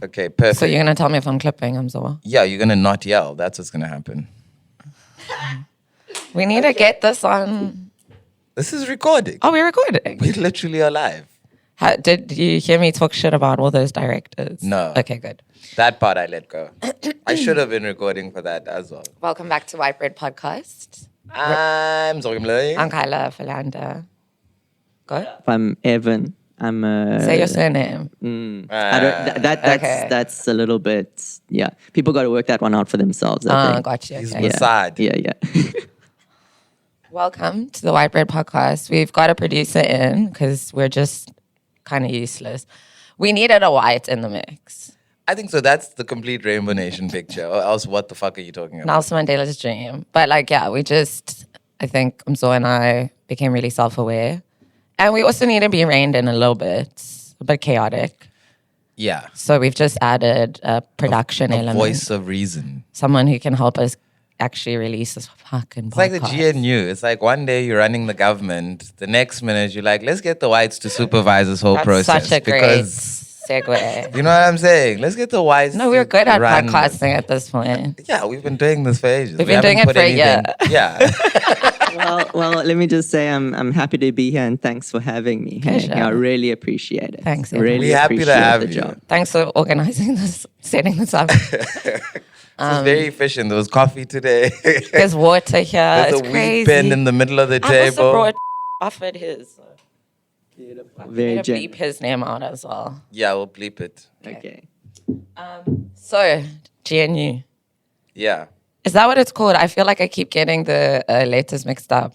Okay, perfect. So you're gonna tell me if I'm clipping, Mzoa? Yeah, you're gonna not yell. That's what's gonna happen. We need to get this on. This is recording. Oh, we're recording. We literally are live. Did you hear me talk shit about all those directors? No. Okay, good. That part I let go. I should have been recording for that as well. Welcome back to White Bread Podcast. I'm Zoe Mlay. I'm Kyla Philander. Go. I'm Evan. I'm Say your surname. I don't, that's a little bit, yeah. People got to work that one out for themselves, I think. Gotcha. He's Okay. Mossad. Yeah. Welcome to the White Bread Podcast. We've got a producer in because we're just kind of useless. We needed a white in the mix. I think so. That's the complete Rainbow Nation picture. Or else, what the fuck are you talking about? Nelson Mandela's dream. But I think Mzo and I became really self-aware. And we also need to be reined in a little bit, a bit chaotic. Yeah. So we've just added a production A element. voice of reason. Someone who can help us actually release this fucking It's like the podcast. GNU. It's like one day you're running the government. The next minute you're like, let's get the whites to supervise this whole That's process. such a great because segue. you know what I'm saying? Let's get the whites. No, we're good at run podcasting at this point. Yeah, we've been doing this for ages. We've We been doing haven't it put for a year. anything- Yeah. well, let me just say I'm happy to be here and thanks for having me. Hey, Pleasure. I really appreciate it. Thanks, Evan. Really We're happy to appreciate have the you. job. Thanks for organizing this, setting this up. This is very efficient. There was coffee today. There's water here. There's it's a crazy. weed pen in the middle of the I also table. brought offered his. Very to generous. beep his name out as well. Yeah, we'll bleep it. Okay. So, GNU. Yeah. Is that what it's called? I feel like I keep getting the letters mixed up.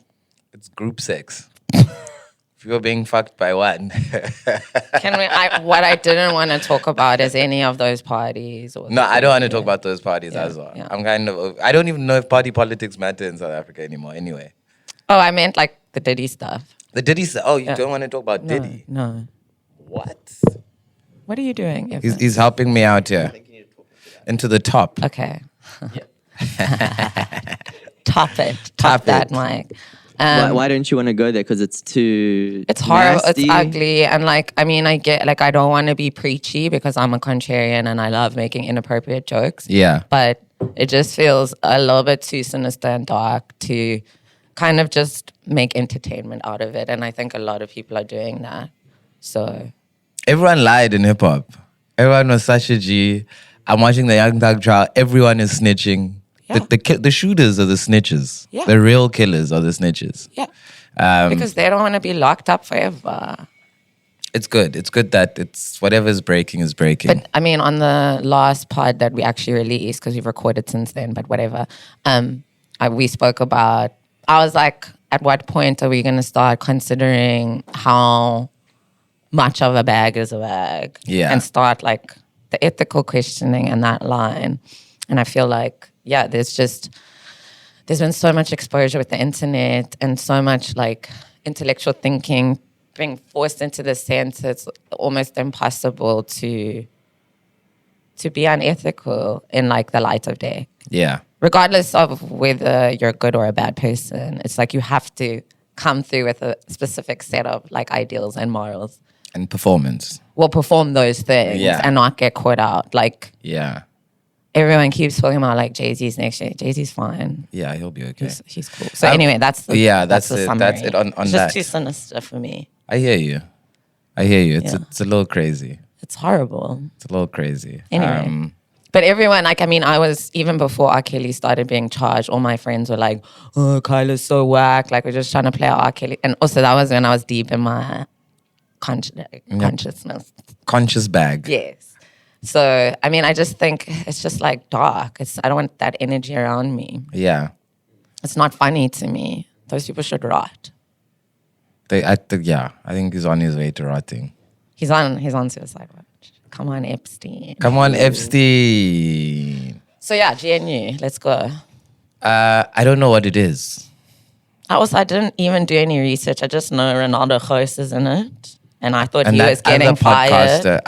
It's group sex. If you're being fucked by one. Can we? What I didn't want to talk about is any of those parties. Or No, I don't want to talk about those parties Yeah, as well. yeah. I'm kind of. I don't even know if party politics matter in South Africa anymore. Anyway, Oh, I meant like the Diddy stuff. the Diddy. Oh, you Yeah. don't want to talk about No, Diddy? no. What? What are you doing? He's helping me out here. Into the top. Okay. Top it. Top Top that it. mic. Why don't you want to go there? Because it's too It's horrible. nasty? It's ugly. And I get I don't want to be preachy because I'm a contrarian and I love making inappropriate jokes. Yeah. But it just feels a little bit too sinister and dark to kind of just make entertainment out of it. And I think a lot of people are doing that. So Everyone lied in hip hop. Everyone was such a G. I'm watching the Young Thug trial. Everyone is snitching. Yeah. The shooters are the snitches. Yeah. The real killers are the snitches. yeah. Because they don't want to be locked up forever. It's good. It's good that it's whatever's breaking is breaking. But I mean, on the last pod that we actually released, because we've recorded since then, but whatever, we spoke about, I was like, at what point are we going to start considering how much of a bag is a bag? Yeah. And start like the ethical questioning and that line. And I feel like, yeah, there's been so much exposure with the internet and so much like intellectual thinking being forced into the sense it's almost impossible to be unethical in like the light of day. yeah. Regardless of whether you're a good or a bad person, it's like you have to come through with a specific set of like ideals and morals. And performance. Will perform those things Yeah. and not get caught out. Like Yeah. everyone keeps talking about like Jay-Z's next year. Jay-Z's fine. Yeah, he'll be okay. He's cool. So anyway, that's the, that's the it. summary. That's it on it's that. just too sinister for me. I hear you. It's Yeah. it's a little crazy. It's horrible. It's a little crazy. Anyway. But everyone, I was, even before R. Kelly started being charged, all my friends were like, oh, Kyla's so whack. Like, we're just trying to play R. Kelly. And also, that was when I was deep in my consciousness. Conscious bag. Yes. So, I just think it's just like dark. I don't want that energy around me. Yeah. It's not funny to me. Those people should rot. I think he's on his way to rotting. He's on suicide watch. Come on, Epstein. Come on, Epstein. So yeah, GNU, let's go. I don't know what it is. I didn't even do any research. I just know Ronaldo Ghost is in it. and I thought And he was that getting other fired. podcaster,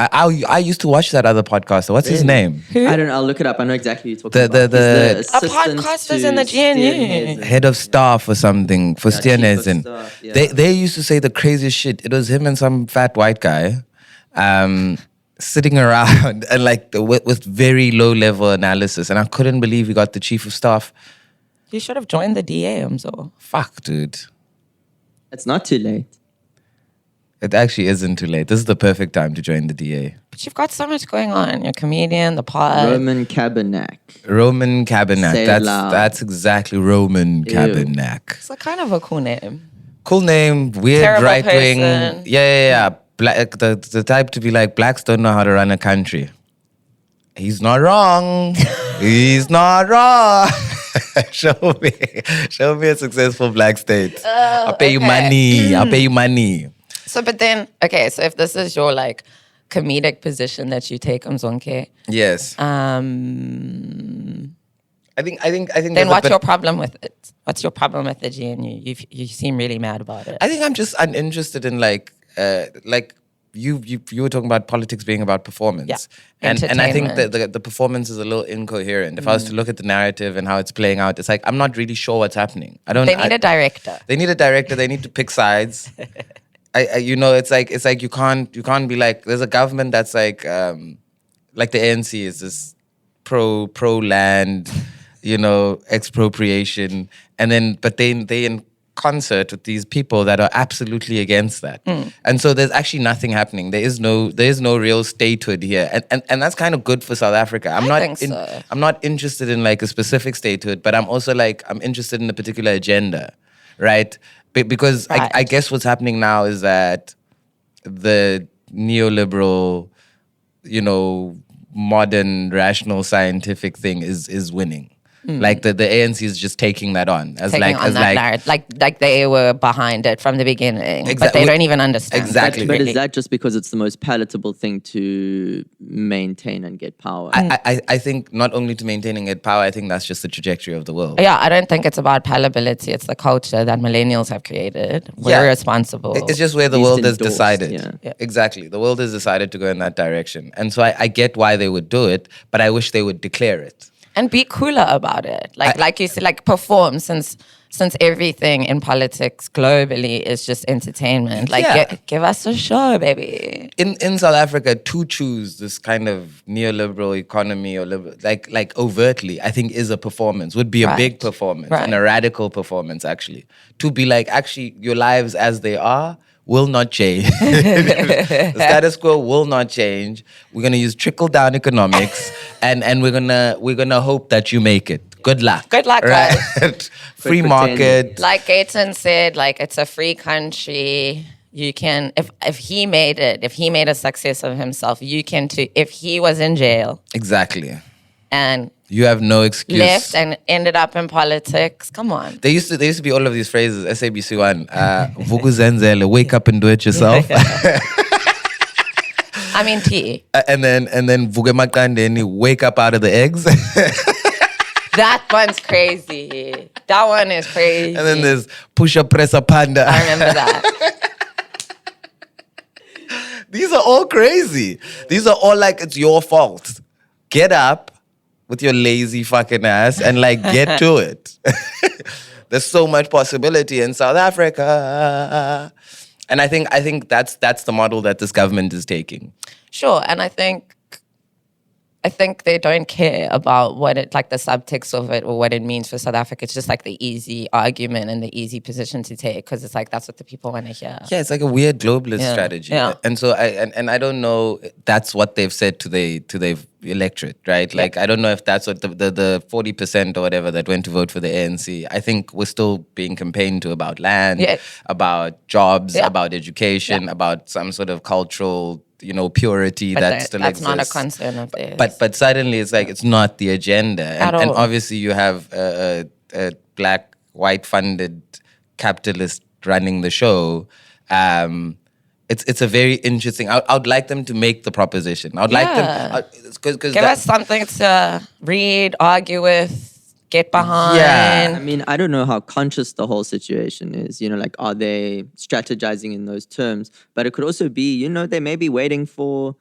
I used to watch that other podcaster. What's his Really? name? I don't know. I'll look it up. I know exactly who you're talking The- about. the- He's A the assistant podcaster's to in the GNU. Steenhuisen. Head of staff or something for Yeah, chief of Steenhuisen. staff, yeah. They used to say the craziest shit. It was him and some fat white guy sitting around and like with very low level analysis. And I couldn't believe he got the chief of staff. You should have joined the DA, so. Fuck, dude. It's not too late. It actually isn't too late. This is the perfect time to join the DA. But you've got so much going on. You're a comedian, the pod. Roman Cabernac. Roman Cabernac. Say it That's loud. that's exactly Roman Ew. Cabernac. It's a kind of a cool name. Cool name, weird Terrible right wing. person. Yeah. Black, the type to be like, blacks don't know how to run a country. He's not wrong. He's not wrong. Show me a successful black state. I'll pay you okay. money. I'll pay you money. So, but then, okay, so if this is your like comedic position that you take, Mzonke, Yes. I think. then there's a what's bit- your problem with it? What's your problem with the GNU? You seem really mad about it. I think I'm just uninterested in like you were talking about politics being about performance. Yeah. And I think Entertainment. that the performance is a little incoherent. If I was to look at the narrative and how it's playing out, it's like I'm not really sure what's happening. They need a director. They need a director. They need to pick sides. It's like you can't be like there's a government that's like the ANC is this pro land, expropriation, and then but they in concert with these people that are absolutely against that, and so there's actually nothing happening. There is no real statehood here, and that's kind of good for South Africa. I'm not interested in like a specific statehood, but I'm also like I'm interested in a particular agenda, right? Because Right. I guess what's happening now is that the neoliberal, modern rational scientific thing is winning. Like the ANC is just taking that on as Taking on that narrative. Like they were behind it from the beginning, but they don't even understand. Exactly. But is that just because it's the most palatable thing to maintain and get power? I think not only to maintaining it power, I think that's just the trajectory of the world. Yeah, I don't think it's about palatability. It's the culture that millennials have created. We're responsible. It's just where the He's world has endorsed, decided. yeah. Exactly. The world has decided to go in that direction. And so I get why they would do it, but I wish they would declare it. And be cooler about it. Like you said, like perform since everything in politics globally is just entertainment. Like Yeah. give us a show, baby. In South Africa, to choose this kind of neoliberal economy or like overtly, I think is a performance, would be a Right. big performance Right. and a radical performance actually. To be like, actually, your lives as they are will not change. The status quo will not change. We're gonna use trickle down economics and we're gonna hope that you make it. Good luck. Good luck, right? Free pretend. market. Like Gaten said, like it's a free country. You can if he made it, if he made a success of himself, you can too. If he was in jail Exactly. and You have no excuse. left and ended up in politics, come on. There used to be all of these phrases. SABC one, Vukuzenzele, wake up and do it yourself. I mean, T. and then Vugemakandeni, wake up out of the eggs. That one's crazy. That one is crazy. And then there's push up press up panda. I remember that. These are all crazy. These are all like it's your fault. Get up with your lazy fucking ass and like get to it. There's so much possibility in South Africa. And I think that's the model that this government is taking. Sure, and I think they don't care about what it like the subtext of it or what it means for South Africa. It's just like the easy argument and the easy position to take because it's like that's what the people want to hear. Yeah, it's like a weird globalist Yeah, strategy. yeah. And so I don't know that's what they've said to the electorate, right? Like I don't know if that's what the 40% or whatever that went to vote for the ANC. I think we're still being campaigned to about land, Yeah. about jobs, Yeah. about education, about some sort of cultural, purity But that still that's exists. not a concern of theirs. But suddenly it's like it's not the agenda, and all. obviously you have a black white funded capitalist running the show. It's a very interesting. I'd like them to make the proposition. I'd like them because give us something to read, argue with, get behind. Yeah. I mean, I don't know how conscious the whole situation is. Like, are they strategizing in those terms? But it could also be, they may be waiting for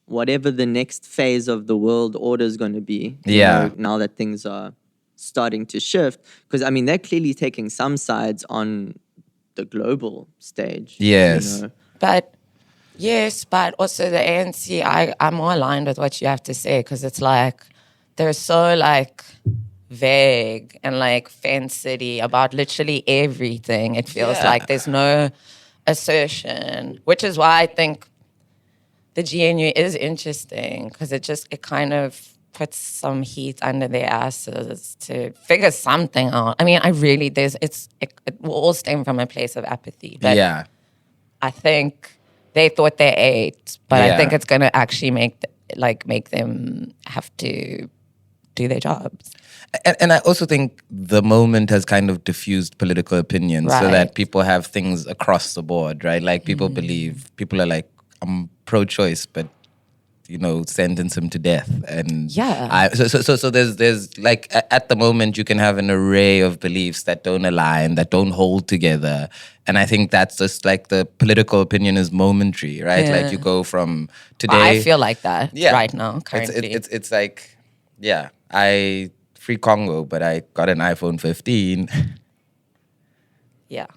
whatever the next phase of the world order is going to be. Now that things are starting to shift. Because, I mean, they're clearly taking some sides on the global stage. Yes. But also the ANC, I'm more aligned with what you have to say, because it's like, they're so like vague and like fancity about literally everything. It feels like there's no assertion, which is why I think the GNU is interesting, because it kind of puts some heat under their asses to figure something out. I mean, it will all stem from a place of apathy. But I think they thought they ate, but I think it's going to actually make them have to do their jobs. And I also think the moment has kind of diffused political opinion so that people have things across the board, right? Like people are like, I'm pro-choice, but sentence him to death. And so there's like at the moment you can have an array of beliefs that don't align, that don't hold together. And I think that's just like the political opinion is momentary, right? Yeah. Like you go from today. I feel like that right now, currently. It's like, I free Congo, but I got an iPhone 15. Yeah.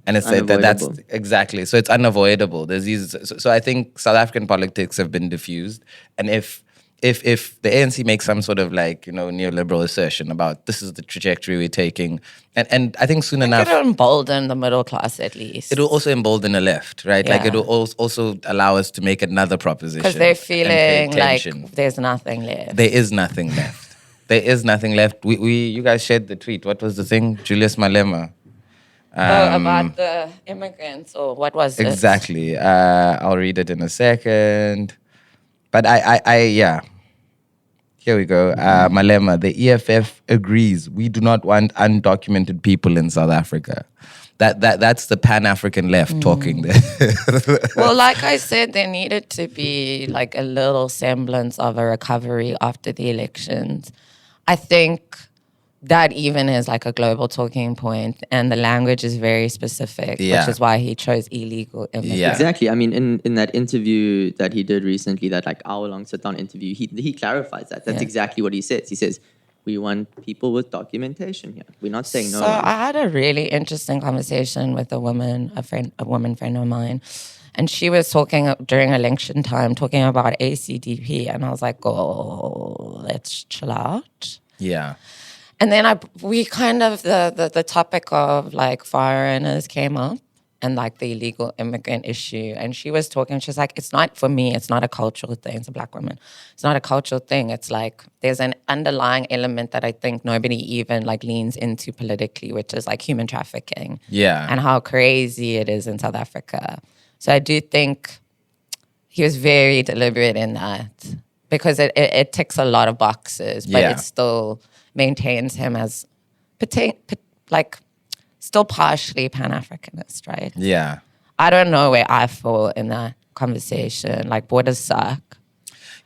And it's that's exactly. So it's unavoidable. There's these. So I think South African politics have been diffused. And if the ANC makes some sort of like, neoliberal assertion about this is the trajectory we're taking, and I think soon enough it'll embolden the middle class at least. It'll also embolden the left, right? Yeah. Like it'll also allow us to make another proposition. Because they're feeling like there's nothing left. There is nothing left. There is nothing left. You guys shared the tweet. What was the thing? Julius Malema. About the immigrants, or what was it? Exactly. I'll read it in a second. But yeah. Here we go. Malema, the EFF agrees. We do not want undocumented people in South Africa. That's the Pan-African left talking there. Well, like I said, there needed to be like a little semblance of a recovery after the elections. I think that even is like a global talking point, and the language is very specific, which is why he chose illegal immigrants. Yeah. Exactly. I mean, in that interview that he did recently, that like hour-long sit-down interview, he clarifies that. That's exactly what he says. He says, we want people with documentation here. We're not saying no. So I had a really interesting conversation with a woman friend of mine, and she was talking during election time, talking about ACDP, and I was like, oh, let's chill out. Yeah. And then we kind of, the topic of like foreigners came up, and like the illegal immigrant issue. And she was talking, she's like, it's not, for me, it's not a cultural thing. It's a Black woman. It's not a cultural thing. It's like, there's an underlying element that I think nobody even like leans into politically, which is like human trafficking. Yeah. And how crazy it is in South Africa. So I do think he was very deliberate in that, because it ticks a lot of boxes, but it still maintains him as still partially Pan-Africanist, right? Yeah. I don't know where I fall in that conversation. Like, borders suck.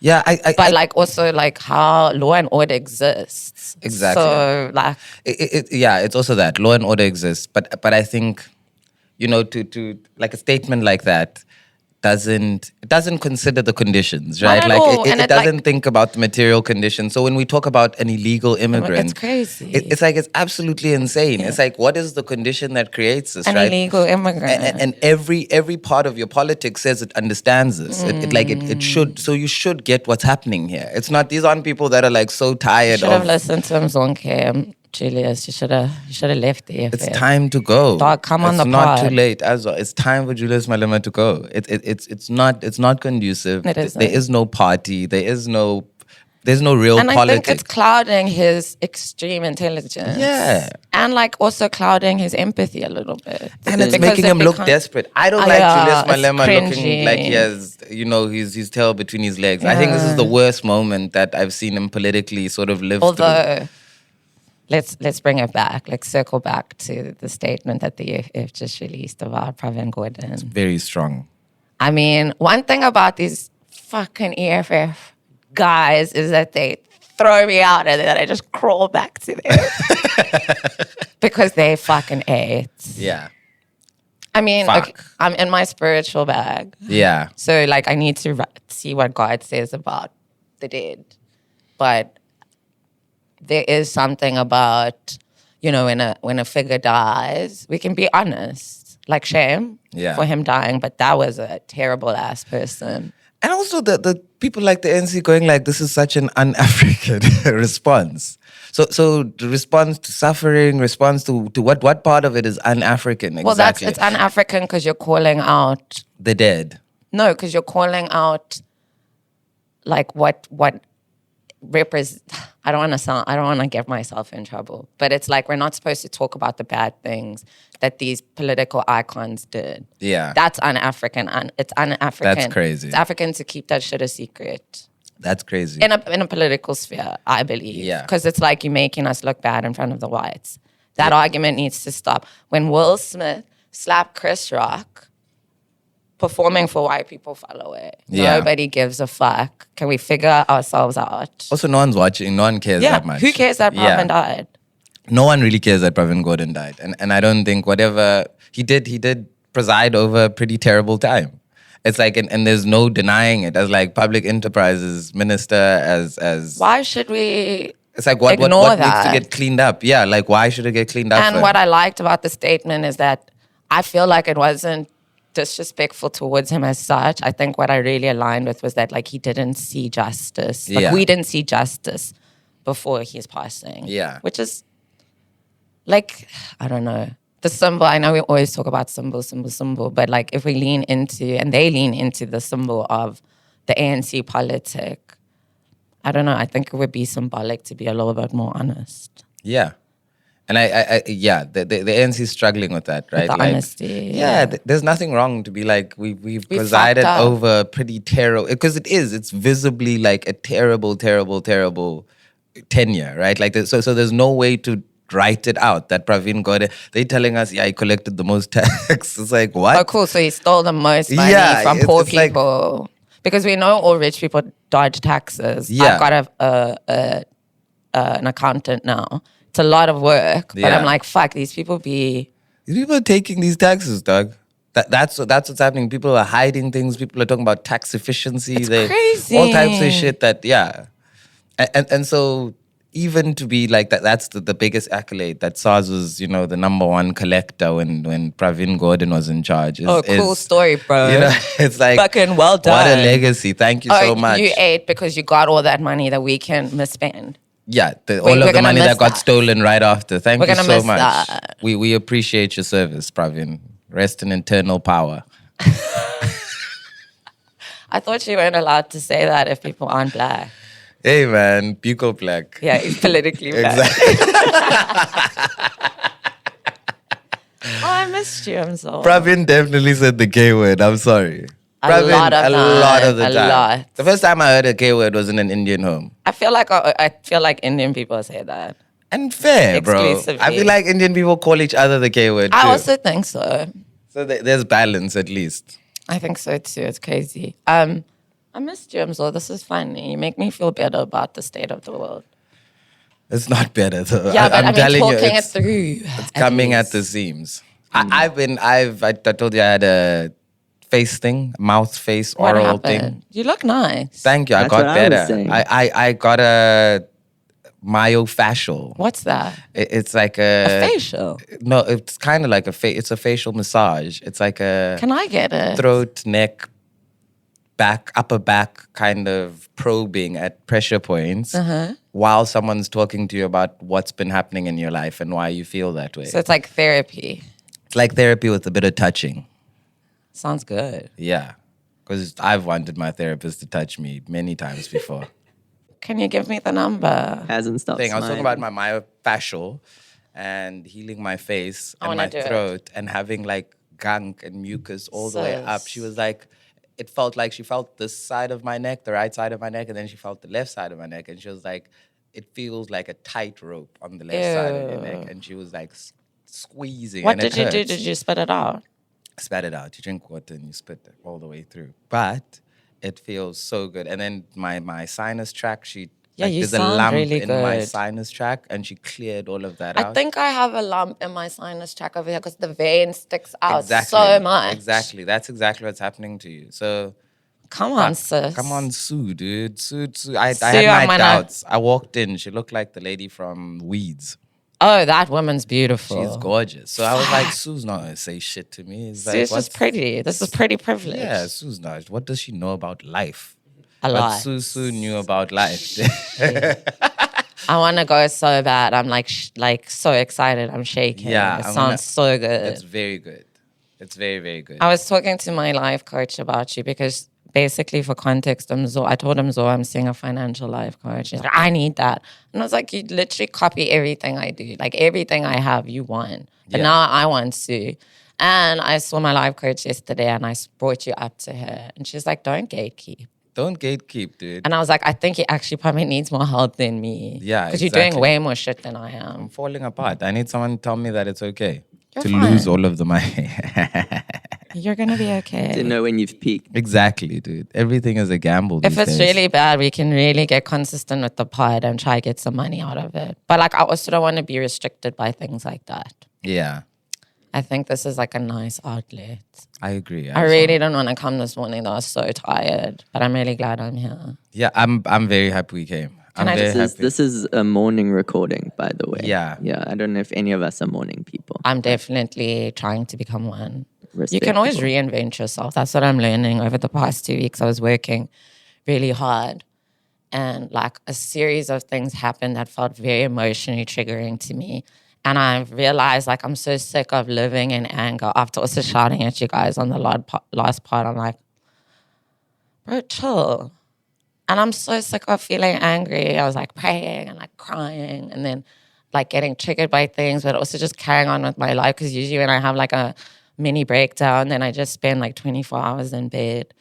Yeah, but also like how law and order exists. Exactly. So like, it's also that law and order exists, but I think, to like a statement like that doesn't consider the conditions, right? Not at all. It doesn't think about the material conditions. So when we talk about an illegal immigrant, it's crazy. It's like, it's absolutely insane. Yeah. It's like, what is the condition that creates this, an right? illegal immigrant. And every part of your politics says it understands this. It should. So you should get what's happening here. It's not, these aren't people that are like so tired should have listened to Mzonke. Julius, you should have left the EFF. It's time to go. Dog, come on the pod. It's not too late as well. It's time for Julius Malema to go. It's not conducive. It isn't. There is no party. There's no real and politics. I think it's clouding his extreme intelligence. Yeah. And like also clouding his empathy a little bit. And it's making him look desperate. I don't like Julius Malema looking like he has, his tail between his legs. I think this is the worst moment that I've seen him politically sort of live through. Let's bring it back. Let's circle back to the statement that the EFF just released about Pravin Gordhan. It's very strong. I mean, one thing about these fucking EFF guys is that they throw me out, and then I just crawl back to them because they fucking ate. Yeah. I mean, Fuck. okay, I'm in my spiritual bag, Yeah. so like I need to see what God says about the dead, but there is something about, you know, when a figure dies, we can be honest, like shame Yeah. for him dying, but that was a terrible ass person. And also the people like the NC going like, this is such an un-African response. So the response to suffering, response to what part of it is un-African exactly? Well, it's un-African because you're calling out. The dead. No, because you're calling out like what represent. I don't want to get myself in trouble, but it's like we're not supposed to talk about the bad things that these political icons did. Yeah. That's un-African. It's un-African. That's crazy. It's African to keep that shit a secret That's crazy. in a political sphere, I believe. Yeah. Because it's like you're making us look bad in front of the whites. That argument needs to stop. When Will Smith slapped Chris Rock, performing for white people fell away. Yeah. Nobody gives a fuck. Can we figure ourselves out? Also, no one's watching. No one cares that much. Who cares that Pravin died? No one really cares that Pravin Gordhan died. And I don't think whatever he did preside over a pretty terrible time. It's like, and there's no denying it. As like public enterprises minister, as Why should we it's like what ignore needs that? to get cleaned up? Yeah, like why should it get cleaned up? And for? what I liked about the statement is that I feel like it wasn't disrespectful towards him as such. I think what I really aligned with was that like he didn't see justice. Like Yeah. we didn't see justice before his passing. Yeah. Which is like, I don't know. The symbol, I know we always talk about symbol, but like if we lean into, and they lean into the symbol of the ANC politic, I don't know, I think it would be symbolic to be a little bit more honest. Yeah. And the ANC is struggling with that, right? the honesty, yeah. There's nothing wrong to be like, we've We presided fucked up. over a pretty terrible, because it's visibly like a terrible tenure, right? Like, so there's no way to write it out that Pravin Gordhan, they're telling us, he collected the most tax. It's like, what? Oh, cool. So he stole the most money Yeah, from it's- poor it's like- people. Because we know all rich people dodge taxes. Yeah. I've got an accountant now. It's a lot of work. But Yeah. I'm like, fuck, these people be... These people are taking these taxes, dog. That's what's happening. People are hiding things. People are talking about tax efficiency. It's crazy. All types of shit that, yeah. And so even to be like that, that's the biggest accolade that SARS was, the number one collector when Pravin Gordhan was in charge. cool story, bro. It's like, Fucking well what a done. legacy. Thank you so much. You ate because you got all that money that we can misspend. Yeah, all we're of the gonna money miss that got that. stolen right after. Thank We're you gonna so miss much. that. We appreciate your service, Pravin. Rest in eternal power. I thought you weren't allowed to say that if people aren't black. Hey man, buccal black. Yeah, he's politically black. Exactly. Oh, I missed you. I'm sorry. Pravin definitely said the K word. I'm sorry. A Pravin, lot of a lot of the time, a time. lot. The first time I heard a K word was in an Indian home. I feel like Indian people say that. And fair, bro. Exclusively. I feel like Indian people call each other the K word too. I also think so. So there's balance at least. I think so too. It's crazy. I missed you, Amzor. This is funny. You make me feel better about the state of the world. It's not better though. Yeah, but I'm telling you, talking it it's through. coming at the seams. I told you I had a face thing, mouth face, What oral happened? thing. You look nice. Thank you. I That's got what I was better. saying. I got a myofascial. What's that? It's like A facial. No, it's kind of like it's a facial massage. It's like a Can I get it? throat, neck, back, upper back kind of probing at pressure points while someone's talking to you about what's been happening in your life and why you feel that way. So it's like therapy. It's like therapy with a bit of touching. Sounds good. Yeah. Because I've wanted my therapist to touch me many times before. Can you give me the number? Hasn't stopped I was talking smiling. about my myofascial and healing my face I and wanna my do it. throat and having like gunk and mucus all the way up. Sis. She was like, it felt like she felt this side of my neck, the right side of my neck, and then she felt the left side of my neck. And she was like, it feels like a tight rope on the left side of your neck. Ew. And she was like squeezing. What and did it you do? hurts. Did you spit it out? Spat it out. You drink water and you spit it all the way through. But it feels so good. And then my sinus tract, she Yeah, you there's a sound lump really in my good. sinus tract, and she cleared all of that I out. think I have a lump in my sinus tract over here because the vein sticks out Exactly. so much. Exactly. That's exactly what's happening to you. So Come on, sis. come on, Sue, dude. Sue. I Sue, had my I'm gonna- doubts. I walked in. She looked like the lady from Weeds. Oh, that woman's beautiful. She's gorgeous. So I was like, Sue's not gonna say shit to me. It's like, Sue's what's just pretty. This is pretty privilege. Yeah, Sue's not. What does she know about life? A But lot. Sue knew about life. I want to go so bad. I'm like so excited. I'm shaking. Yeah, it I sounds wanna- so good. It's very good. It's very, very good. I was talking to my life coach about you because basically, for context, I told him, Zoe, I'm seeing a financial life coach. He's like, I need that. And I was like, you literally copy everything I do. Like everything I have, you want. But Yeah. now I want to. And I saw my life coach yesterday and I brought you up to her. And she's like, don't gatekeep. Don't gatekeep, dude. And I was like, I think he actually probably needs more help than me. Yeah, Because you're doing exactly. way more shit than I I'm am. falling apart. I need someone to tell me that it's okay You're to fine. lose all of the money. You're going to be okay. To know when you've peaked. Exactly, dude. Everything is a gamble. If these it's days. really bad, we can really get consistent with the pod and try to get some money out of it. But like, I also don't want to be restricted by things like that. Yeah, I think this is like a nice outlet. I agree. I really didn't want to come this morning though. I was so tired, but I'm really glad I'm here. Yeah, I'm very happy we came. I'm I very just- happy. This is a morning recording, by the way. Yeah. Yeah. I don't know if any of us are morning people. I'm definitely trying to become one. You Respectable. can always reinvent yourself. That's what I'm learning over the past 2 weeks. I was working really hard and like a series of things happened that felt very emotionally triggering to me. And I realized like I'm so sick of living in anger after also shouting at you guys on the last part. I'm like, bro, chill. And I'm so sick of feeling angry. I was like praying and like crying and then like getting triggered by things, but also just carrying on with my life. Because usually when I have like a mini breakdown, then I just spend like 24 hours in bed.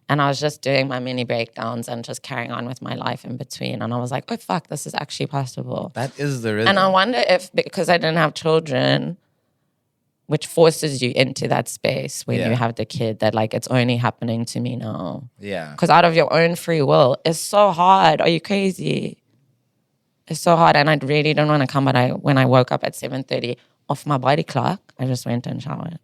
And I was just doing my mini breakdowns and just carrying on with my life in between. And I was like, oh, fuck, this is actually possible. That is the rhythm. And I wonder if, because I didn't have children, which forces you into that space when Yeah. you have the kid, that like it's only happening to me now. Yeah. Because out of your own free will, it's so hard. Are you crazy? It's so hard. And I really didn't want to come, but when I woke up at 7:30 off my body clock, I just went and showered.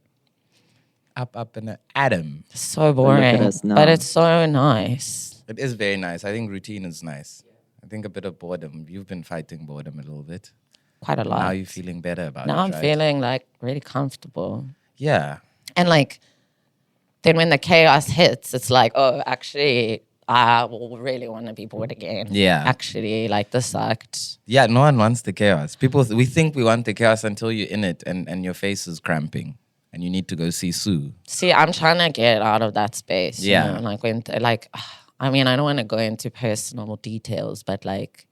Up in an atom. It's so at boring, us now. but it's so nice. It is very nice. I think routine is nice. I think a bit of boredom. You've been fighting boredom a little bit. Quite a lot. Now you're feeling better about it. Now I'm right? feeling like really comfortable. Yeah. And like, then when the chaos hits, it's like, oh, actually, I will really want to be bored again. Yeah. Actually, like this sucked. Yeah, no one wants the chaos. We think we want the chaos until you're in it and your face is cramping and you need to go see Sue. See, I'm trying to get out of that space. Yeah. You know? Like when, I mean, I don't want to go into personal details, but like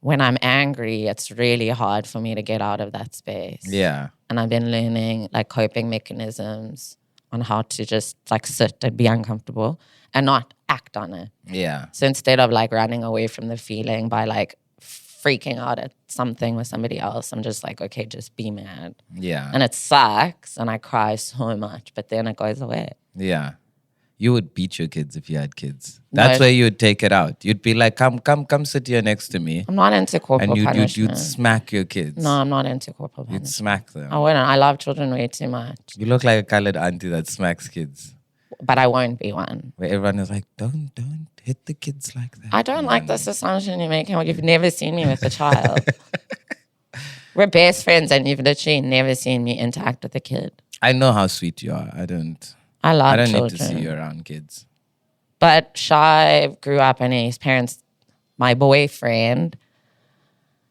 when I'm angry, it's really hard for me to get out of that space. Yeah. And I've been learning like coping mechanisms on how to just like sit and be uncomfortable and not act on it. Yeah. So instead of like running away from the feeling by like freaking out at something with somebody else, I'm just like, okay, just be mad. Yeah. And it sucks and I cry so much, but then it goes away. Yeah. You would beat your kids if you had kids. That's What? where you would take it out. You'd be like, come sit here next to me. I'm not into corporal And you'd punishment. smack your kids. No, I'm not into corporal You'd punishment. smack them. I wouldn't. I love children way too much, You look like a colored auntie that smacks kids. but I won't be one. Where everyone is like, don't hit the kids like that. I don't like this assumption you're making. Well, you've never seen me with a child. We're best friends and you've literally never seen me interact with a kid. I know how sweet you are. I don't I love need children. to see you around kids. But Shai grew up and his parents, my boyfriend,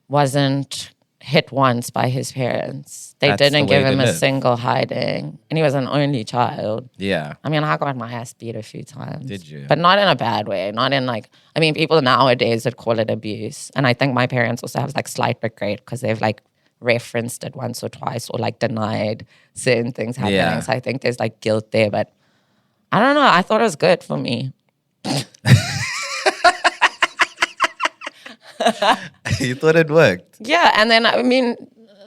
wasn't hit once by his parents. They That's the didn't way give to him a live. single hiding. And he was an only child. Yeah. I mean, I got my ass beat a few times. Did you? But not in a bad way. Not in like, I mean, people nowadays would call it abuse. And I think my parents also have like slight regret because they've like referenced it once or twice or like denied certain things happening. Yeah. So I think there's like guilt there. But I don't know. I thought it was good for me. You thought it worked. Yeah. And then, I mean,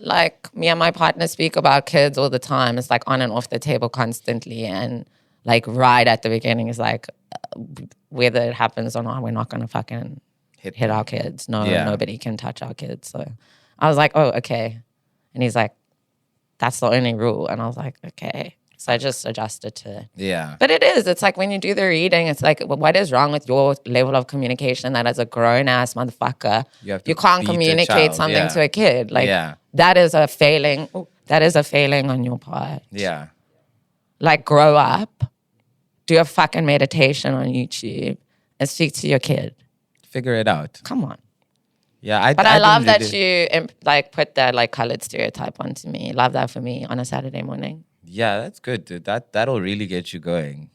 like me and my partner speak about kids all the time. It's like on and off the table constantly. And like right at the beginning is like, whether it happens or not, we're not going to fucking hit them. our kids. No, Yeah. nobody can touch our kids. So I was like, oh, okay. And he's like, that's the only rule. And I was like, okay. So I just adjusted to it. Yeah. But it is. It's like when you do the reading, it's like, what is wrong with your level of communication that as a grown ass motherfucker, You have to you can't beat a communicate child, something yeah. to a kid? Like, Yeah. that is a failing. That is a failing on your part. Yeah. Like, grow up, do a fucking meditation on YouTube, and speak to your kid. Figure it out. Come on. Yeah. But I love didn't that do you like put that like colored stereotype onto me. Love that for me on a Saturday morning. Yeah, that's good, dude. That'll really get you going.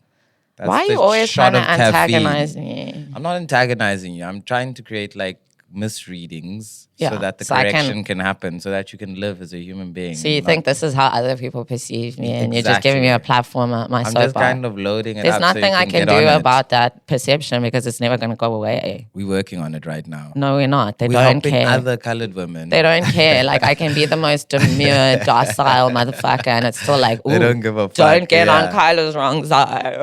That's Why are the you always shot trying to of caffeine. antagonize me? I'm not antagonizing you. I'm trying to create like misreadings Yeah, so that the so I can- correction can happen, so that you can live as a human being. So you not- think this is how other people perceive me, and you're just giving me a Exactly. platform at my I'm soapbox. just kind of loading it There's up. so you nothing I can get on do it. about that perception because it's never going to go away. We're working on it right now. No, we're not. They We're don't helping care. other colored women. They don't care. Like, I can be the most demure, docile motherfucker, and it's still like, ooh, They don't give a fuck, don't get on yeah. Kyla's wrong side.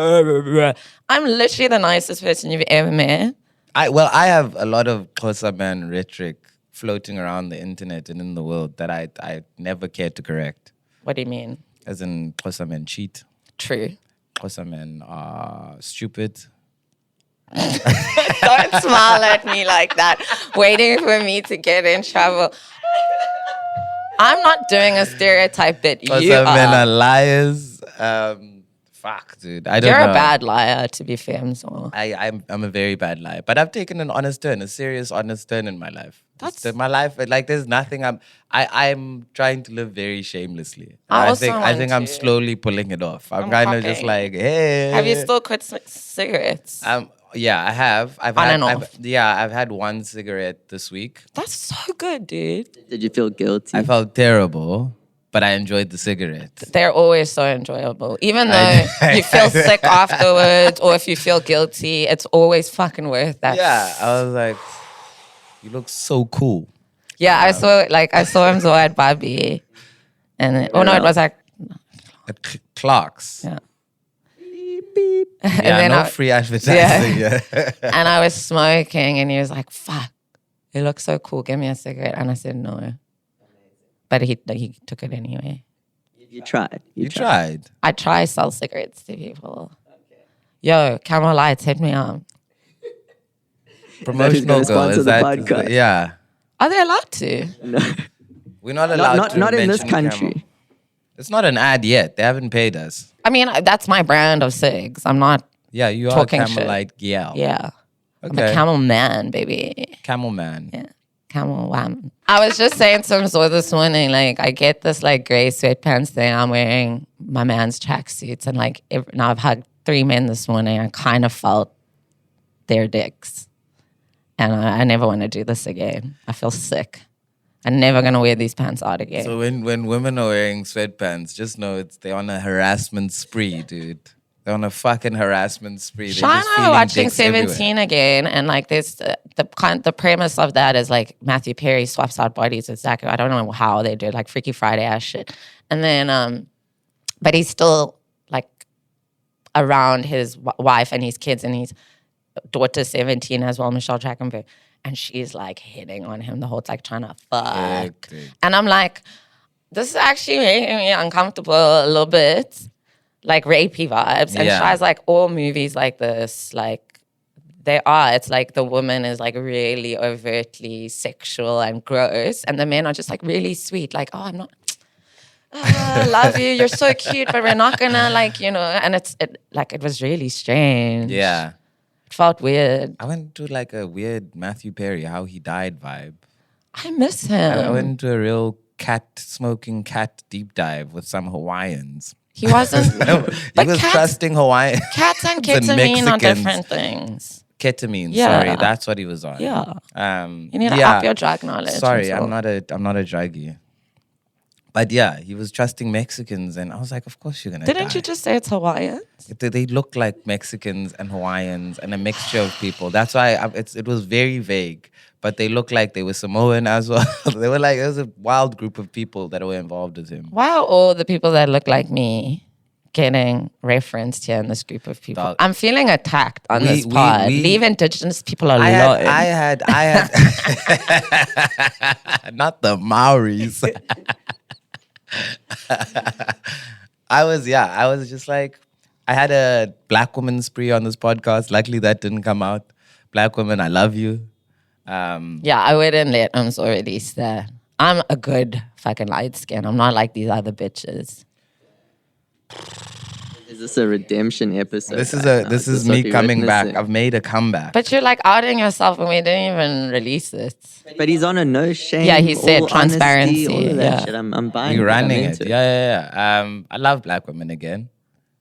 I'm literally the nicest person you've ever met. I have a lot of Xhosa man rhetoric floating around the internet and in the world that I never cared to correct. What do you mean? As in Xhosa men cheat, True. Xhosa men are stupid. Don't smile at me like that, waiting for me to get in trouble. I'm not doing a stereotype that you Xhosa men are. are liars. Fuck, dude. I don't You're know. a bad liar, to be fair. So. I'm a very bad liar, but I've taken an honest turn, a serious honest turn in my life. That's- My life. Like, there's nothing. I'm trying to live very shamelessly. I And also I want think I'm to. slowly pulling it off. I'm I'm kind of just fucking- like, hey. Have you still quit cigarettes? Yeah, I have. On and off. I've had one cigarette this week. That's so good, dude. Did you feel guilty? I felt terrible, but I enjoyed the cigarette. They're always so enjoyable. Even though you feel sick afterwards or if you feel guilty, it's always fucking worth that. Yeah, I was like, you look so cool. Yeah, I saw him so at Barbie. And it was like, At Clark's. yeah. Yeah, then no I- free advertising. Yeah. And I was smoking and he was like, fuck, it looks so cool. Give me a cigarette. And I said, no. But he took it anyway. You tried. You tried. I try sell cigarettes to people. Yo, Camel Lights, hit me up. Promotional gonna girl. sponsor Is the that? podcast? Yeah. Are they allowed to? No. We're not allowed to Not in this mention country. Camel. It's not an ad yet. They haven't paid us. I mean, that's my brand of cigs. I'm not, Yeah, you are Talking Camel shit. Light Gal. yeah. I'm Okay. a camel man, baby. Camel man. Yeah. Camel wham. I was just saying to him so this morning, like, I get this like gray sweatpants thing. I'm wearing my man's tracksuits. And like, now I've hugged 3 men this morning. I kind of felt their dicks. And I never want to do this again. I feel sick. I'm never going to wear these pants out again. So when women are wearing sweatpants, just know they're on a harassment spree, dude. They're on a fucking harassment spree. They're Sean just and I were feeling watching dicks 17 everywhere. again, and like this, the premise of that is like Matthew Perry swaps out bodies with Zach. I don't know how they did, like Freaky Friday ass shit. And then, but he's still like around his wife and his kids, and his daughter's 17 as well, Michelle Trachtenberg. And she's like hitting on him the whole time, like trying to fuck. Hectic. And I'm like, this is actually making me uncomfortable a little bit. Like rapey vibes. And Yeah. Shai's like, all movies like this, like they are. It's like the woman is like really overtly sexual and gross. And the men are just like really sweet. Like, oh, I'm not, love you. You're so cute, but we're not gonna like, and it was really strange. Yeah. It felt weird. I went to like a weird Matthew Perry, how he died vibe. I miss him. I went into a real smoking cat deep dive with some Hawaiians. He wasn't. He but was cats, trusting Hawaiian. cats and and ketamine are Mexicans. different things. Ketamine, Yeah. sorry, that's what he was on. Yeah. You need to yeah. up your drug knowledge. Sorry, and so- I'm not a druggie. But yeah, he was trusting Mexicans, and I was like, of course you're gonna Didn't die. you just say it's Hawaiian? They look like Mexicans and Hawaiians and a mixture of people. That's why it was very vague. But they looked like they were Samoan as well. They were like, it was a wild group of people that were involved with him. Why are all the people that look like me getting referenced here in this group of people. Dog. I'm feeling attacked on We- this we- pod. we- Leave Indigenous people alone. I had not the Maoris. I was just like, I had a black woman spree on this podcast. Luckily that didn't come out. Black women, I love you. Yeah, I wouldn't let Umso release that. I'm a good fucking light skin. I'm not like these other bitches. Is this a redemption episode? This is right now? this is what me we're coming back. witnessing? I've made a comeback. But you're like outing yourself and we didn't even release it. But he's on a no shame. Yeah, he said all transparency, Honesty, all of that yeah. shit. I'm buying. You're it. I'm running into it. Yeah. I love black women again.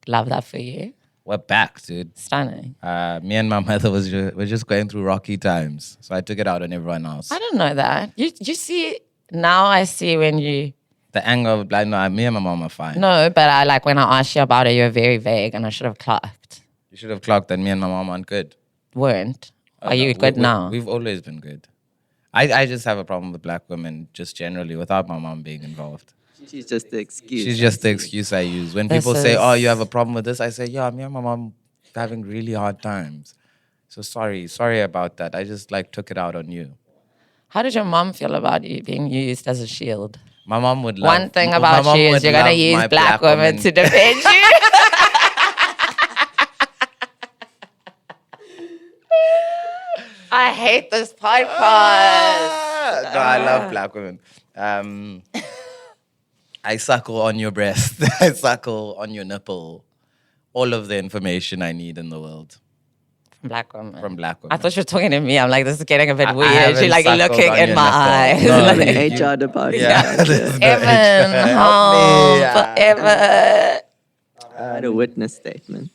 Love that for you. We're back, dude. Stunning. Me and my mother were just going through rocky times. So I took it out on everyone else. I don't know that. You see, now I see when you... The anger of like, no, me and my mom are fine. No, but I like when I asked you about it, you were very vague and I should have clocked. You should have clocked that me and my mom aren't good. Weren't. Are you good now? We've always been good. I just have a problem with black women just generally without my mom being involved. She's just the excuse. She's just the excuse I use. When This people say, is- oh, you have a problem with this, I say, yeah, me and my mom having really hard times. So sorry about that. I just like took it out on you. How did your mom feel about you being used as a shield? My mom would love... One thing my about mom you is would you're going to love use my black women to defend you. I hate this podcast. No, I love black women. I suckle on your breast. I suckle on your nipple. All of the information I need in the world From black women. from black I women. thought you were talking to me. I'm like, this is getting a bit I weird. haven't You're like suckled looking on in your my nipple. eyes. No, Like, the HR department. Yeah. Gotcha. This is the Evan, HR. home Help me. forever. I had a witness statement.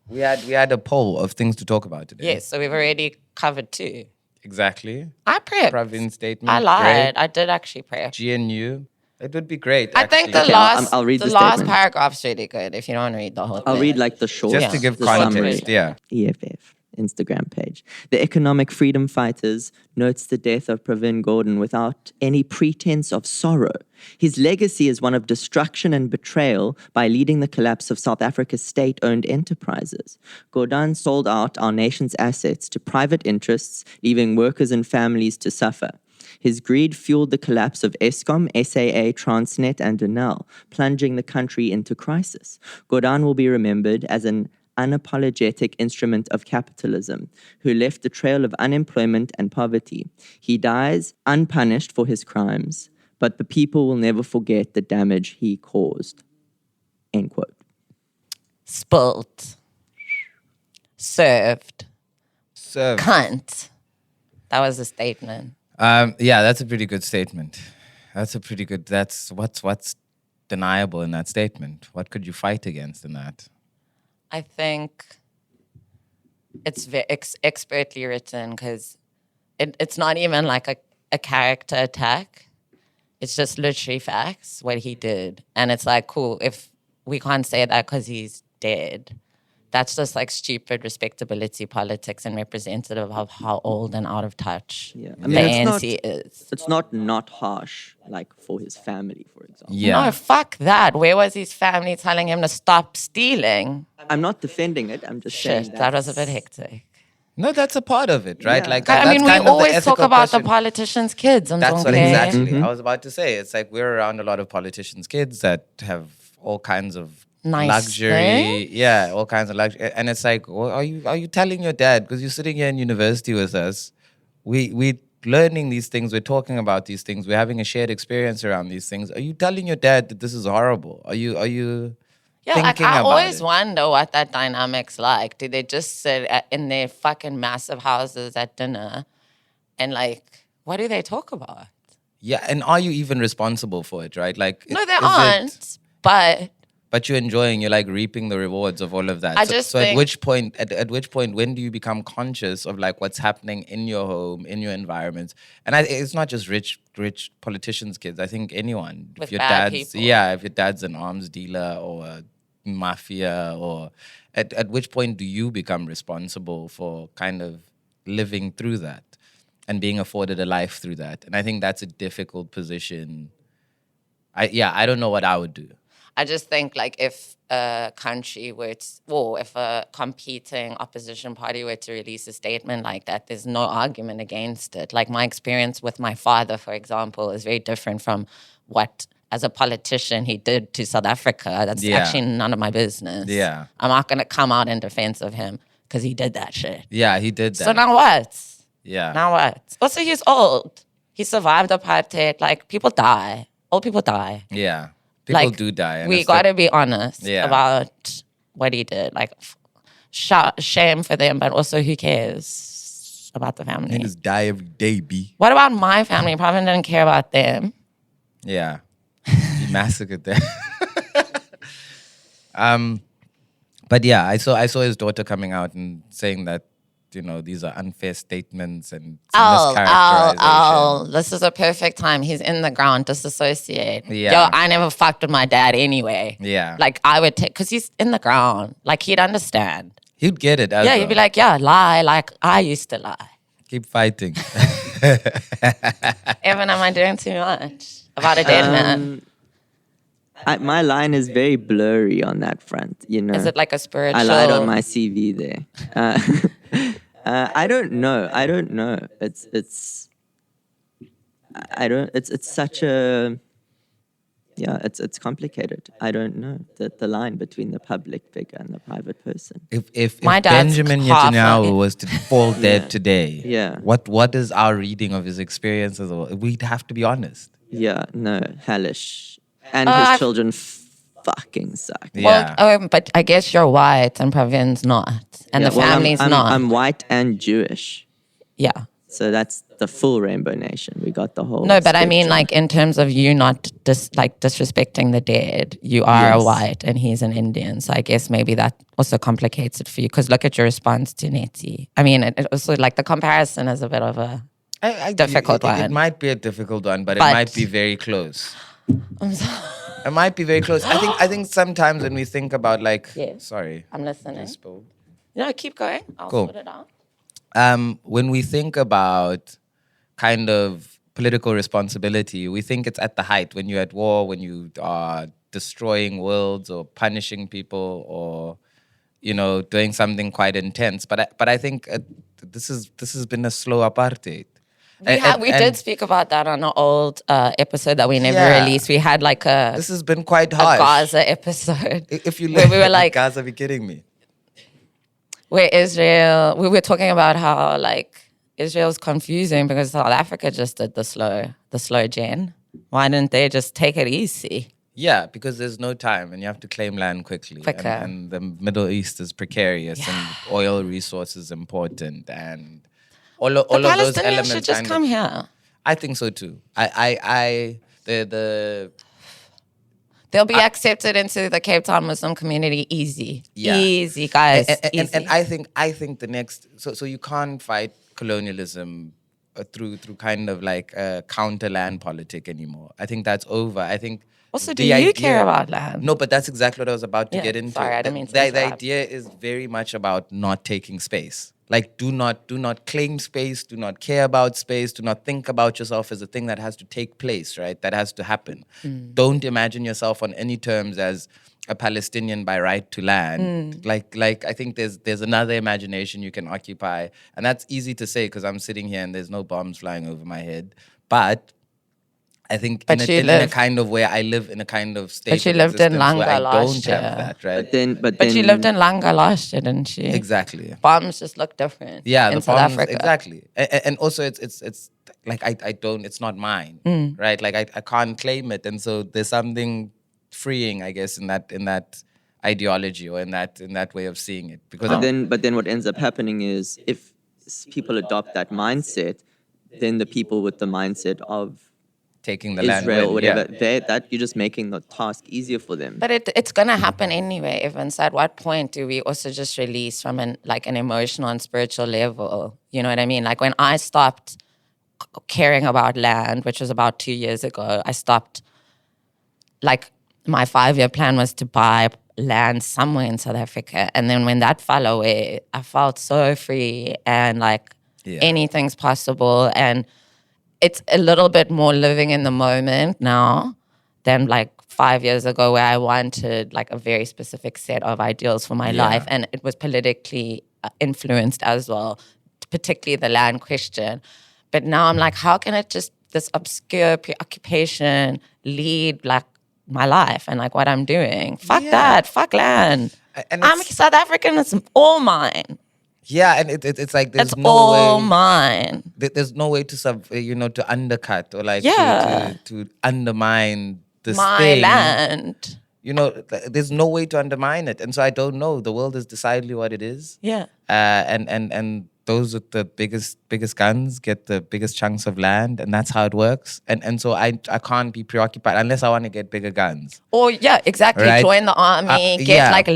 We had a poll of things to talk about today. Yes, so we've already covered two. Exactly. I prepped. Praveen statement. I lied. Great. I did actually prep. GNU. It would be great. I think the actually. last, I'll read the the last statement. paragraph's really good if you don't want to read the whole thing. I'll read like the short. Just to give the context, summary. yeah. EFF Instagram page. The Economic Freedom Fighters notes the death of Pravin Gordhan without any pretense of sorrow. His legacy is one of destruction and betrayal by leading the collapse of South Africa's state-owned enterprises. Gordhan sold out our nation's assets to private interests, leaving workers and families to suffer. His greed fueled the collapse of Eskom, SAA, Transnet, and Denel, plunging the country into crisis. Gordhan will be remembered as an unapologetic instrument of capitalism, who left a trail of unemployment and poverty. He dies unpunished for his crimes, but the people will never forget the damage he caused. End quote. Spilt. Served. So, Cunt. That was a statement. yeah, that's a pretty good statement. That's what's deniable in that statement. What could you fight against in that? I think it's very expertly written because it's not even like a character attack. It's just literary facts, what he did. And it's like, cool, if we can't say that because he's dead, that's just like stupid respectability politics and representative of how old and out of touch Yeah. I the mean, it's not- ANC is. It's not harsh, like for his family, for example. Yeah. No, fuck that. Where was his family telling him to stop stealing? I'm not defending it. I'm just saying Shit, that was a bit hectic. No, that's a part of it, right? Yeah. Like I that's mean, we kind of the always talk ethical about the question. politicians' kids and That's don't what care. exactly I was about to say. It's like we're around a lot of politicians' kids that have all kinds of Nice luxury, things? yeah, all kinds of luxury. And it's like, well, are you telling your dad, because you're sitting here in university with us, we learning these things, we're talking about these things, we're having a shared experience around these things. Are you telling your dad that this is horrible? Are you Yeah, like thinking I about always it? wonder what that dynamic's like. Do they just sit in their fucking massive houses at dinner and like, what do they talk about? Yeah, and are you even responsible for it, right? Like, No, they is it- aren't. But you're enjoying, you're like reaping the rewards of all of that. I so just so think- at which point, when do you become conscious of like what's happening in your home, in your environment? And it's not just rich politicians' kids. I think anyone. With if your bad dad's people. if your dad's an arms dealer or a mafia, or at which point do you become responsible for kind of living through that and being afforded a life through that? And I think that's a difficult position. I don't know what I would do. I just think like if a country were to, or if a competing opposition party were to release a statement like that, there's no argument against it. Like my experience with my father, for example, is very different from what, as a politician, he did to South Africa. That's Yeah. actually none of my business. Yeah. I'm not going to come out in defense of him because he did that shit. Yeah, he did that. So now what? yeah. Now what? Also, he's old. He survived apartheid. Like, people die. Old people die. Yeah. People Like, do die. and We it's got to the- be honest Yeah. about what he did. Like, shame for them, but also who cares about the family? Niggas die every day, B. What about my family? Probably didn't care about them. Yeah. He massacred them. But yeah, I saw his daughter coming out and saying that, these are unfair statements and it's mischaracterization. This is a perfect time. He's in the ground, disassociate. Yeah. Yo, I never fucked with my dad anyway. Yeah. Like, I would take, because he's in the ground. Like, he'd understand. He'd get it. Yeah, he'd be like, yeah, lie. Like, I used to lie. keep fighting. Evan, am I doing too much about a dead man? My line is very blurry on that front. Is it like a spiritual? I lied on my CV there. I don't know. It's such a, it's complicated. I don't know the line between the public figure and the private person. If My dad's Benjamin half Netanyahu of- was to fall dead today, Yeah. what is our reading of his experiences? We'd have to be honest. Yeah, no, hellish. And I've- his children fucking suck. Yeah. Well, but I guess you're white and Pravin's not. And Yeah, the well, family's not. I'm white and Jewish. Yeah. So that's the full Rainbow Nation. We got the whole. No, but I mean, spectrum. like, in terms of you not disrespecting the dead, you are a Yes. white and he's an Indian. So I guess maybe that also complicates it for you. Because look at your response to Nettie. I mean, it also, like, the comparison is a bit of a. Difficult it one. might be a difficult one, but it But- might be very close. I'm sorry. It might be very close. I think sometimes when we think about like, Yes. sorry, I'm listening. just spoke. No, keep going. I'll Cool. sort it out. When we think about kind of political responsibility, we think it's at the height when you're at war, when you are destroying worlds or punishing people or, doing something quite intense. But I think this has been a slow apartheid. We did speak about that on an old episode that we never Yeah. released. We had like This has been quite a harsh. Gaza episode If you where look, we were like, Gaza, be kidding me. where Israel, we were talking about how like Israel's confusing because South Africa just did the slow gen. Why didn't they just take it easy? Yeah, because there's no time and you have to claim land quickly. Quicker. And the Middle East is precarious and oil resources important and all of The those Palestinians elements. should just kind come of, here. I think so too. They'll be accepted into the Cape Town Muslim community easy. Yeah. Easy, guys. And easy. I think the next so you can't fight colonialism through kind of like a counter land politic anymore. I think that's over. I think Also, do the you idea- care about land? No, but that's exactly what I was about to Yeah, get into. sorry, I didn't mean to The interrupt. idea is very much about not taking space. Like, do not claim space. Do not care about space. Do not think about yourself as a thing that has to take place, right? That has to happen. Don't imagine yourself on any terms as a Palestinian by right to land. Like I think there's another imagination you can occupy, and that's easy to say because I'm sitting here and there's no bombs flying over my head, but. I think But in you a live- kind of way, I live in a kind of state. But you of lived in existence where Langa I last don't year. have that, right? But you lived in Langa last year, didn't you? Exactly. Bombs just look different. Yeah, in the South bombs, Africa. exactly. And also it's like I don't. It's not mine, right? Like I can't claim it, and so there's something freeing, I guess, in that ideology or in that way of seeing it. Because But then what ends up happening is if people adopt that mindset, then the people with the mindset of taking the land, Israel or win, yeah. whatever, you're just making the task easier for them. But it's gonna happen anyway, Evan. So at what point do we also just release from an emotional and spiritual level? You know what I mean? Like when I stopped caring about land, which was about 2 years ago, I stopped. Like my 5-year plan was to buy land somewhere in South Africa, and then when that fell away, I felt so free and like Yeah. anything's possible, and it's a little bit more living in the moment now than like 5 years ago where I wanted like a very specific set of ideals for my life, and it was politically influenced as well, particularly the land question. But now I'm like, how can it just this obscure preoccupation lead like my life and like what I'm doing? Fuck that. Fuck land. And I'm South African. It's all mine. Yeah, and it's like there's It's no all way. mine. There's no way to to undercut or like Yeah. to undermine this My thing. land. There's no way to undermine it, and so I don't know. The world is decidedly what it is. Yeah. And those with the biggest guns get the biggest chunks of land, and that's how it works. And so I can't be preoccupied unless I want to get bigger guns. Or yeah, exactly. Right. Join the army, get yeah. like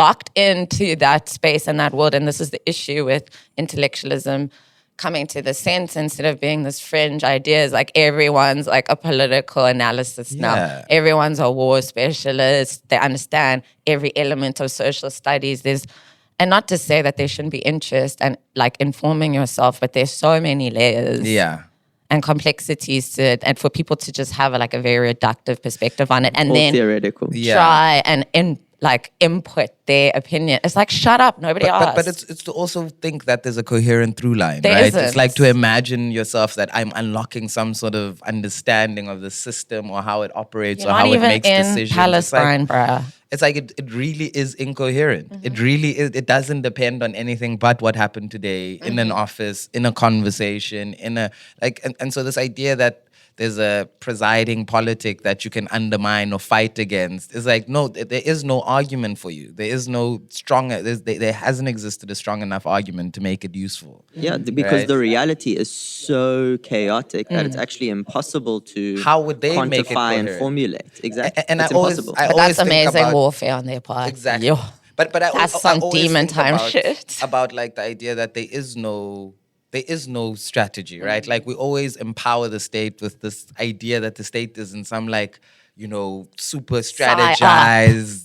locked into that space and that world. And this is the issue with intellectualism coming to the sense instead of being this fringe ideas. Like everyone's like a political analysis now. Yeah. Everyone's a war specialist. They understand every element of social studies. And not to say that there shouldn't be interest and like informing yourself, but there's so many layers. Yeah. And complexities to it, and for people to just have a very reductive perspective on it, and All then theoretical. Yeah. try and input their opinion. It's like, shut up, nobody asked. But it's to also think that there's a coherent through line, There right? isn't. It's like to imagine yourself that I'm unlocking some sort of understanding of the system or how it operates You're or not how it even makes in decisions. Palestine, bruh. It's like it really is incoherent. It really is. It doesn't depend on anything but what happened today in an office, in a conversation, and so this idea that there's a presiding politic that you can undermine or fight against is like, no, there is no argument for you. There is no there hasn't existed a strong enough argument to make it useful. Yeah, because Right. the reality is so chaotic that it's actually impossible to How would they make it quantify and coherent? formulate. Exactly. And it's I always- impossible. I But always that's think amazing about- warfare on their part. Exactly. Yo. But I That's I some always demon think time about, shit. about like the idea that there is no strategy, right? Like we always empower the state with this idea that the state is in some super strategized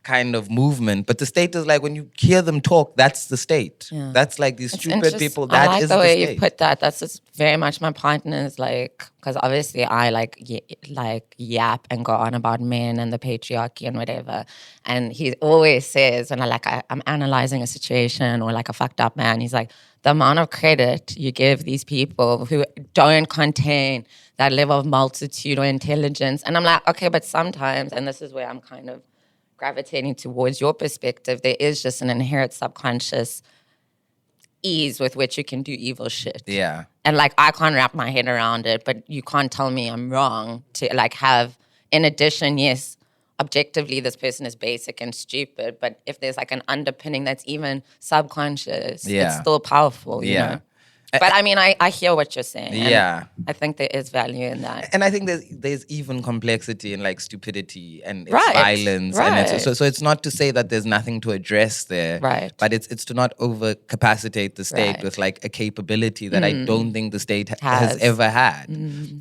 kind of movement. But the state is like, when you hear them talk, that's the state. Yeah. That's like these It's stupid interest- people. I That like is the way state. you put that. That's just very much my partner's because obviously I yap and go on about men and the patriarchy and whatever. And he always says when I'm analyzing a situation or like a fucked up man, he's like, the amount of credit you give these people who don't contain that level of multitude or intelligence. And I'm like, okay, but sometimes, and this is where I'm kind of gravitating towards your perspective, there is just an inherent subconscious ease with which you can do evil shit. Yeah. And I can't wrap my head around it, but you can't tell me I'm wrong to have, in addition, yes, objectively this person is basic and stupid, but if there's an underpinning that's even subconscious, Yeah. it's still powerful, you Yeah. know? But I mean, I hear what you're saying. and Yeah. I think there is value in that. And I think there's even complexity in stupidity and its Right, violence. And right. so it's not to say that there's nothing to address there. Right. But it's to not overcapacitate the state Right. with a capability that I don't think the state has Has. ever had.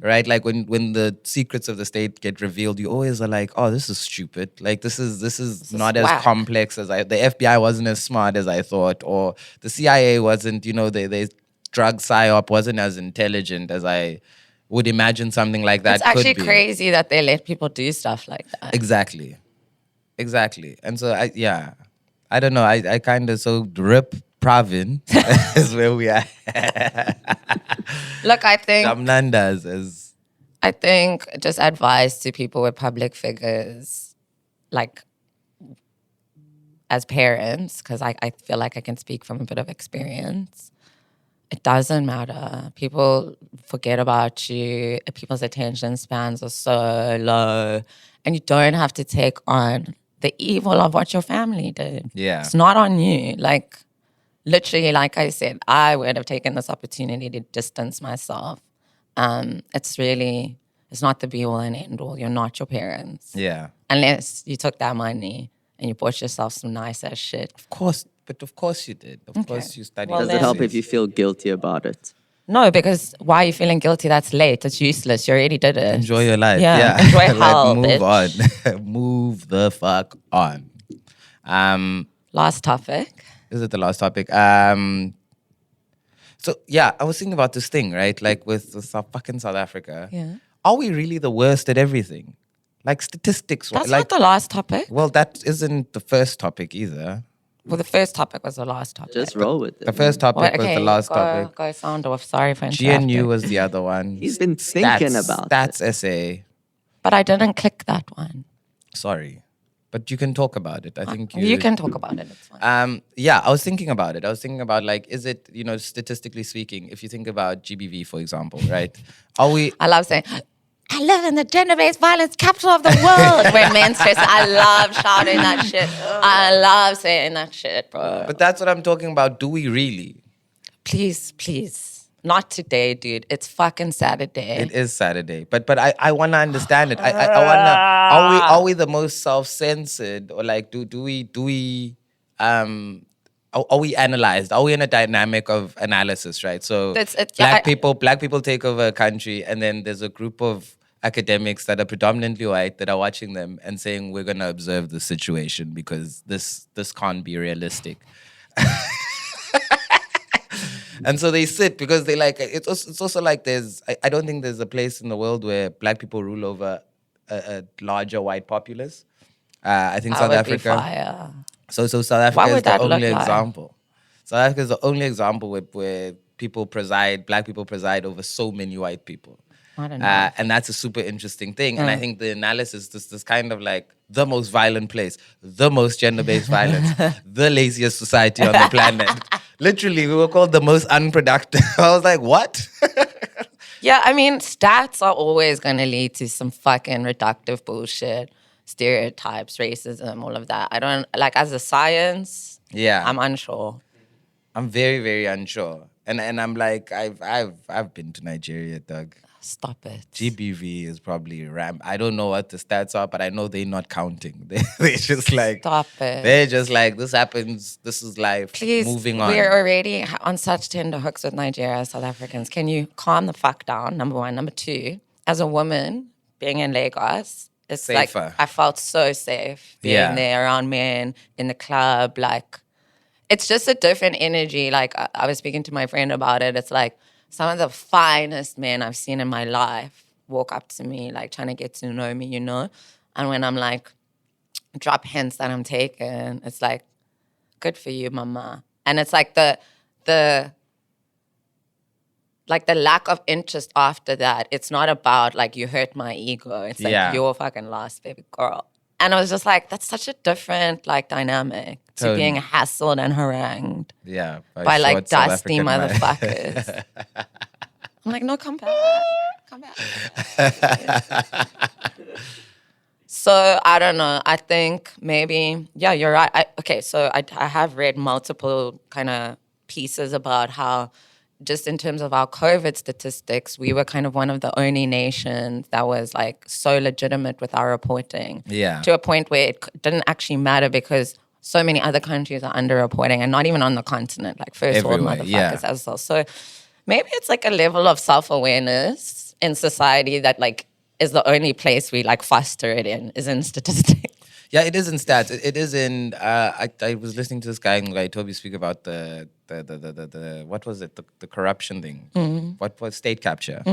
Right? Like when the secrets of the state get revealed, you always are like, oh, this is stupid. This is not as whack. complex as the FBI wasn't as smart as I thought, or the CIA wasn't, they drug psyop wasn't as intelligent as I would imagine something like that It's actually could be. crazy that they let people do stuff like that. Exactly. And so I don't know. I kind of rip Pravin is where we are. Look, I think Jamnandas is just advice to people with public figures, as parents, because I feel like I can speak from a bit of experience. It doesn't matter. People forget about you. People's attention spans are so low. And you don't have to take on the evil of what your family did. Yeah. It's not on you. Literally, like I said, I would have taken this opportunity to distance myself. It's not the be all and end all. You're not your parents. yeah. Unless you took that money and you bought yourself some nice ass shit. Of course you did. Of course you studied. Well, Does then- it help if you feel guilty about it? No, because why are you feeling guilty? That's late. It's useless. You already did it. Enjoy your life. Yeah, Yeah. enjoy hell, Move bitch. on. Move the fuck on. Last topic. Is it the last topic? So yeah, I was thinking about this thing, right? With South Africa. Yeah. Are we really the worst at everything? Like statistics. That's like, not the last topic. well, that isn't the first topic either. Well, the first topic was the last topic. Just roll with it. The first topic Well, was the last topic. Go sound off. Sorry for interrupting. GNU was the other one. He's been thinking about Stats essay. But I didn't click that one. Sorry. But you can talk about it. I think You can talk about it. It's fine. Yeah, I was thinking about it. I was thinking about, like, is it, statistically speaking, if you think about GBV, for example, right? Are we I love saying, I live in the gender-based violence capital of the world. When men stress, I love shouting that shit. I love saying that shit, bro. But that's what I'm talking about. Do we really? Please. Not today, dude. It's fucking Saturday. It is Saturday. But I want to understand it. I want to, are we the most self-censored, or like are we analyzed? Are we in a dynamic of analysis, right? So black people take over a country, and then there's a group of academics that are predominantly white that are watching them and saying, we're going to observe the situation because this can't be realistic. And so they sit because they like, it's also like I don't think there's a place in the world where black people rule over a larger white populace. I think South Africa. Be fire. So South Africa is the only like? example. South Africa is the only example where black people preside over so many white people. I don't know. And that's a super interesting thing. And I think the analysis, this kind of like the most violent place, the most gender-based violence, the laziest society on the planet. Literally, we were called the most unproductive. I was like, what? Yeah, I mean, stats are always going to lead to some fucking reductive bullshit, stereotypes, racism, all of that. I don't, like, as a science, Yeah. I'm unsure. I'm very, very unsure. And I'm like, I've been to Nigeria, Doug. Stop it. GBV is probably I don't know what the stats are, but I know they're not counting. They're just like, Stop it. they're just like, this happens, this is life. Please, moving on. we're already on such tender hooks with Nigeria as South Africans. Can you calm the fuck down, number one? Number two, as a woman, being in Lagos, it's Safer. like, I felt so safe being there around men, in the club, like, it's just a different energy. Like, I was speaking to my friend about it. It's like, some of the finest men I've seen in my life walk up to me, like trying to get to know me, And when I'm like, drop hints that I'm taking, it's like, good for you, mama. And it's like the lack of interest after that. It's not about like, you hurt my ego. It's like, you're fucking lost, baby girl. And I was just like, that's such a different like dynamic to being hassled and harangued. Yeah. By like South dusty African man. motherfuckers. I'm like, no, come back. Come back. So I don't know. I think maybe, yeah, you're right. I have read multiple kind of pieces about how just in terms of our COVID statistics, we were kind of one of the only nations that was like so legitimate with our reporting. Yeah. To a point where it didn't actually matter because so many other countries are underreporting, and not even on the continent, like first world Everywhere, motherfuckers as well. So maybe it's like a level of self-awareness in society that like is the only place we like foster it is in statistics. Yeah, it is in stats. It is in. I was listening to this guy in Toby speak about the what was it, the corruption thing? Mm-hmm. What was state capture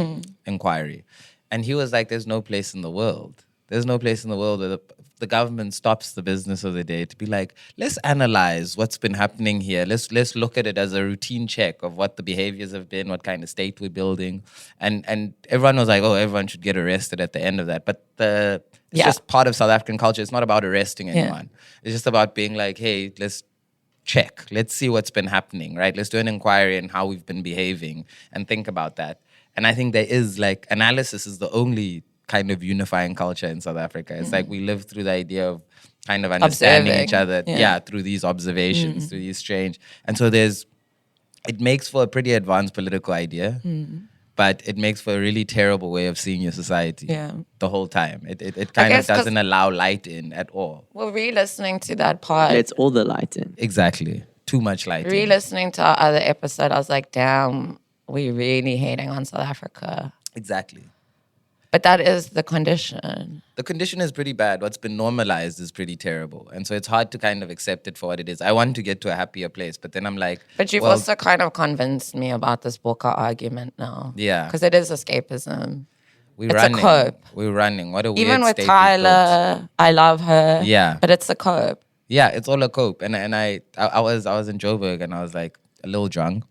inquiry? And he was like, "There's no place in the world. There's no place in the world where the government stops the business of the day to be like, let's analyze what's been happening here. Let's look at it as a routine check of what the behaviors have been, what kind of state we're building." And everyone was like, oh, everyone should get arrested at the end of that. But it's just part of South African culture. It's not about arresting anyone. It's just about being like, hey, let's check. Let's see what's been happening, right? Let's do an inquiry on how we've been behaving and think about that. And I think there is like, analysis is the only kind of unifying culture in South Africa. It's like we live through the idea of kind of understanding each other, through these observations, through these strange. And so it makes for a pretty advanced political idea, but it makes for a really terrible way of seeing your society the whole time. It kind of doesn't allow light in at all. Well, re-listening to that part. It's all the light in. Exactly. Too much light in. Re-listening to our other episode, I was like, damn, we really hating on South Africa. Exactly. But that is the condition. The condition is pretty bad. What's been normalized is pretty terrible. And so it's hard to kind of accept it for what it is. I want to get to a happier place, but then I'm like... But you've also kind of convinced me about this Boka argument now. Yeah. Because it is escapism. We're It's running. a cope. We're running. What a weird Even with state we built. Tyler, I love her. Yeah. But it's a cope. Yeah, it's all a cope. And I was in Joburg and I was like a little drunk.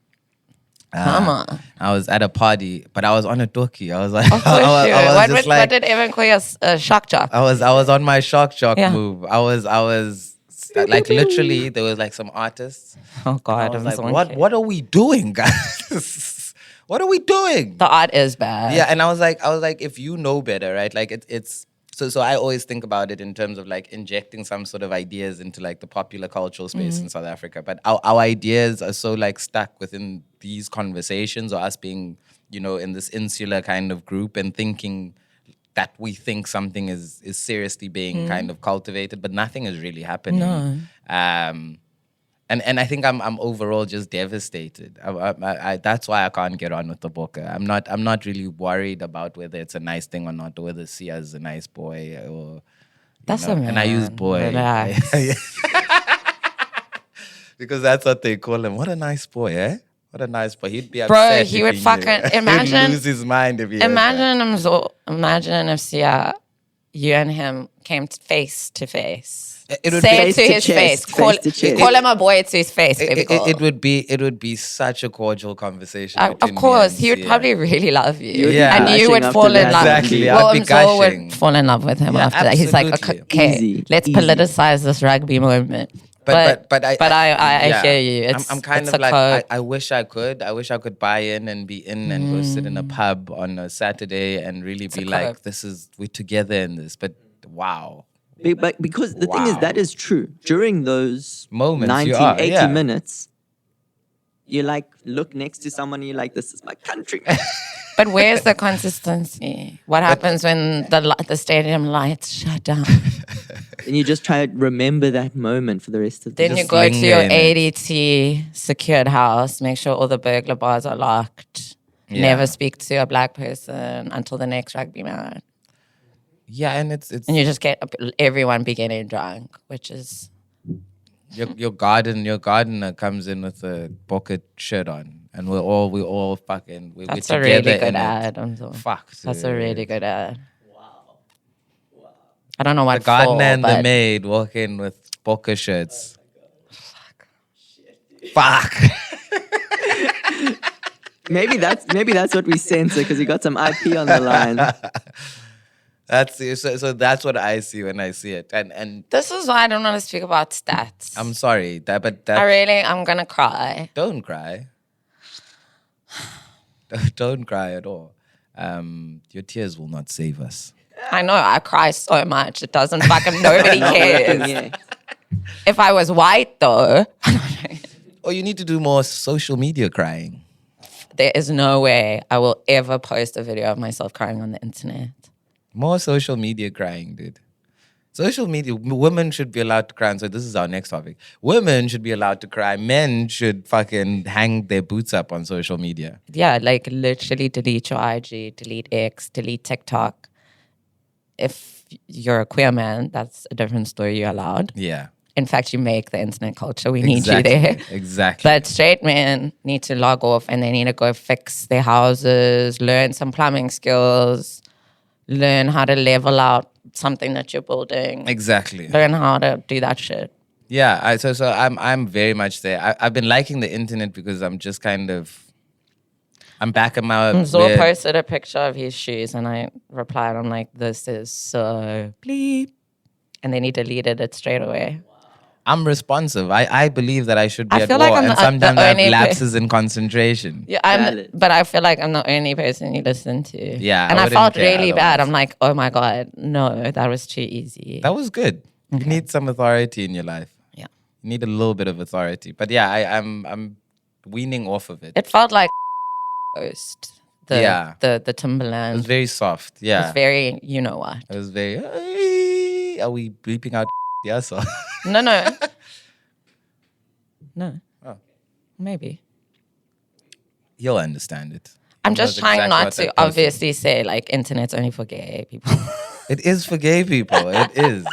Come on. I was at a party, but I was on a doki. I was like, Of course I you. was What, just what did Evan call you? A shock jock? I was on my shock jock Yeah. move. I was like literally there was like some artists. Oh, I God. was I'm like, what are we doing, guys? What are we doing? The art is bad. Yeah, and I was like, if you know better, right? Like it's so I always think about it in terms of like injecting some sort of ideas into like the popular cultural space in South Africa. But our ideas are so like stuck within these conversations or us being, you know, in this insular kind of group and thinking that we think something is seriously being kind of cultivated, but nothing is really happening. No. And I think I'm overall just devastated. I that's why I can't get on with the book. I'm not really worried about whether it's a nice thing or not, or whether Sia is a nice boy or. That's a And I use man. boy Relax. because that's what they call him. What a nice boy, eh? What a nice boy. He'd be Bro, upset. he if would knew. fucking- He'd imagine- lose his mind if he heard that. Imagine if Sia, you and him came face to face. It would Say be it to Face to his chest, face. face to chest. Call him a boy to his face, baby girl. it would be such a cordial conversation. Of between me course, and he would Sia. probably really love you. Yeah. And you Gushing would after fall in that. love. Exactly, Well, I'd be Mzo gushing. would fall in love with him Yeah, after that. He's like, absolutely. okay, Easy, let's easy. politicize this rugby moment. But I yeah. hear you. It's, I'm kind it's of a like code. I wish I could buy in and be in and go sit in a pub on a Saturday and really be a like, code. we're together in this. But wow. But because the thing is, Wow. that is true. During those Moments, 90, you are, 80 yeah. minutes, you like look next to someone and you're like, this is my country. But where's the consistency? What happens when the stadium lights shut down? And you just try to remember that moment for the rest of the Then you Just go to linger your in it. ADT secured house, make sure all the burglar bars are locked. Yeah. Never speak to a black person until the next rugby match. Yeah, and it's And you just get everyone be getting drunk, which is your gardener comes in with a bucket shirt on, and we're all fucking we're that's a together really in good it. ad. Mzo. Fuck, That's a dude. really good ad. Wow. I don't know what The gardener for, and the but maid walk in with poker shirts. Fuck. Maybe that's what we censor because we got some IP on the line. So that's what I see when I see it, and this is why I don't want to speak about stats. I'm sorry but I'm gonna cry. don't cry. Don't cry at all. Your tears will not save us. I know I cry so much. It doesn't fucking nobody Not working cares. yet. If I was white though, Or you need to do more social media crying. there is no way I will ever post a video of myself crying on the internet. More social media crying, dude. Social media, women should be allowed to cry. And so this is our next topic. Women should be allowed to cry. Men should fucking hang their boots up on social media. Yeah, like literally delete your IG, delete X, delete TikTok. If you're a queer man, that's a different story. You're allowed. Yeah. In fact, you make the internet culture. We need you there. Exactly. But straight men need to log off and they need to go fix their houses, learn some plumbing skills, learn how to level out something that you're building, Exactly. learn how to do that shit. Yeah. So I'm very much there. I've been liking the internet because I'm just kind of, I'm back in my Zor weird- posted a picture of his shoes and I replied, I'm like, this is so bleep. And then he deleted it straight away. I'm responsive. I believe that I should be I at feel war, like I'm and the sometimes I have only pe- lapses in concentration. Yeah, Valid. but I feel like I'm the only person you listen to. Yeah, I and I wouldn't felt care really bad. otherwise. I'm like, oh my God, no, that was too easy. That was good. You need some authority in your life. Yeah. You need a little bit of authority. But yeah, I'm weaning off of it. It felt like post. Yeah. The It was Timberland. very soft. Yeah. It's very, you know what. It was very. "Hey." Are we bleeping out? Yeah, so. No. No. Oh. Maybe. He'll understand it. I'm He knows just trying exactly not what to that person- obviously say like internet's only for gay people. It is for gay people. It is.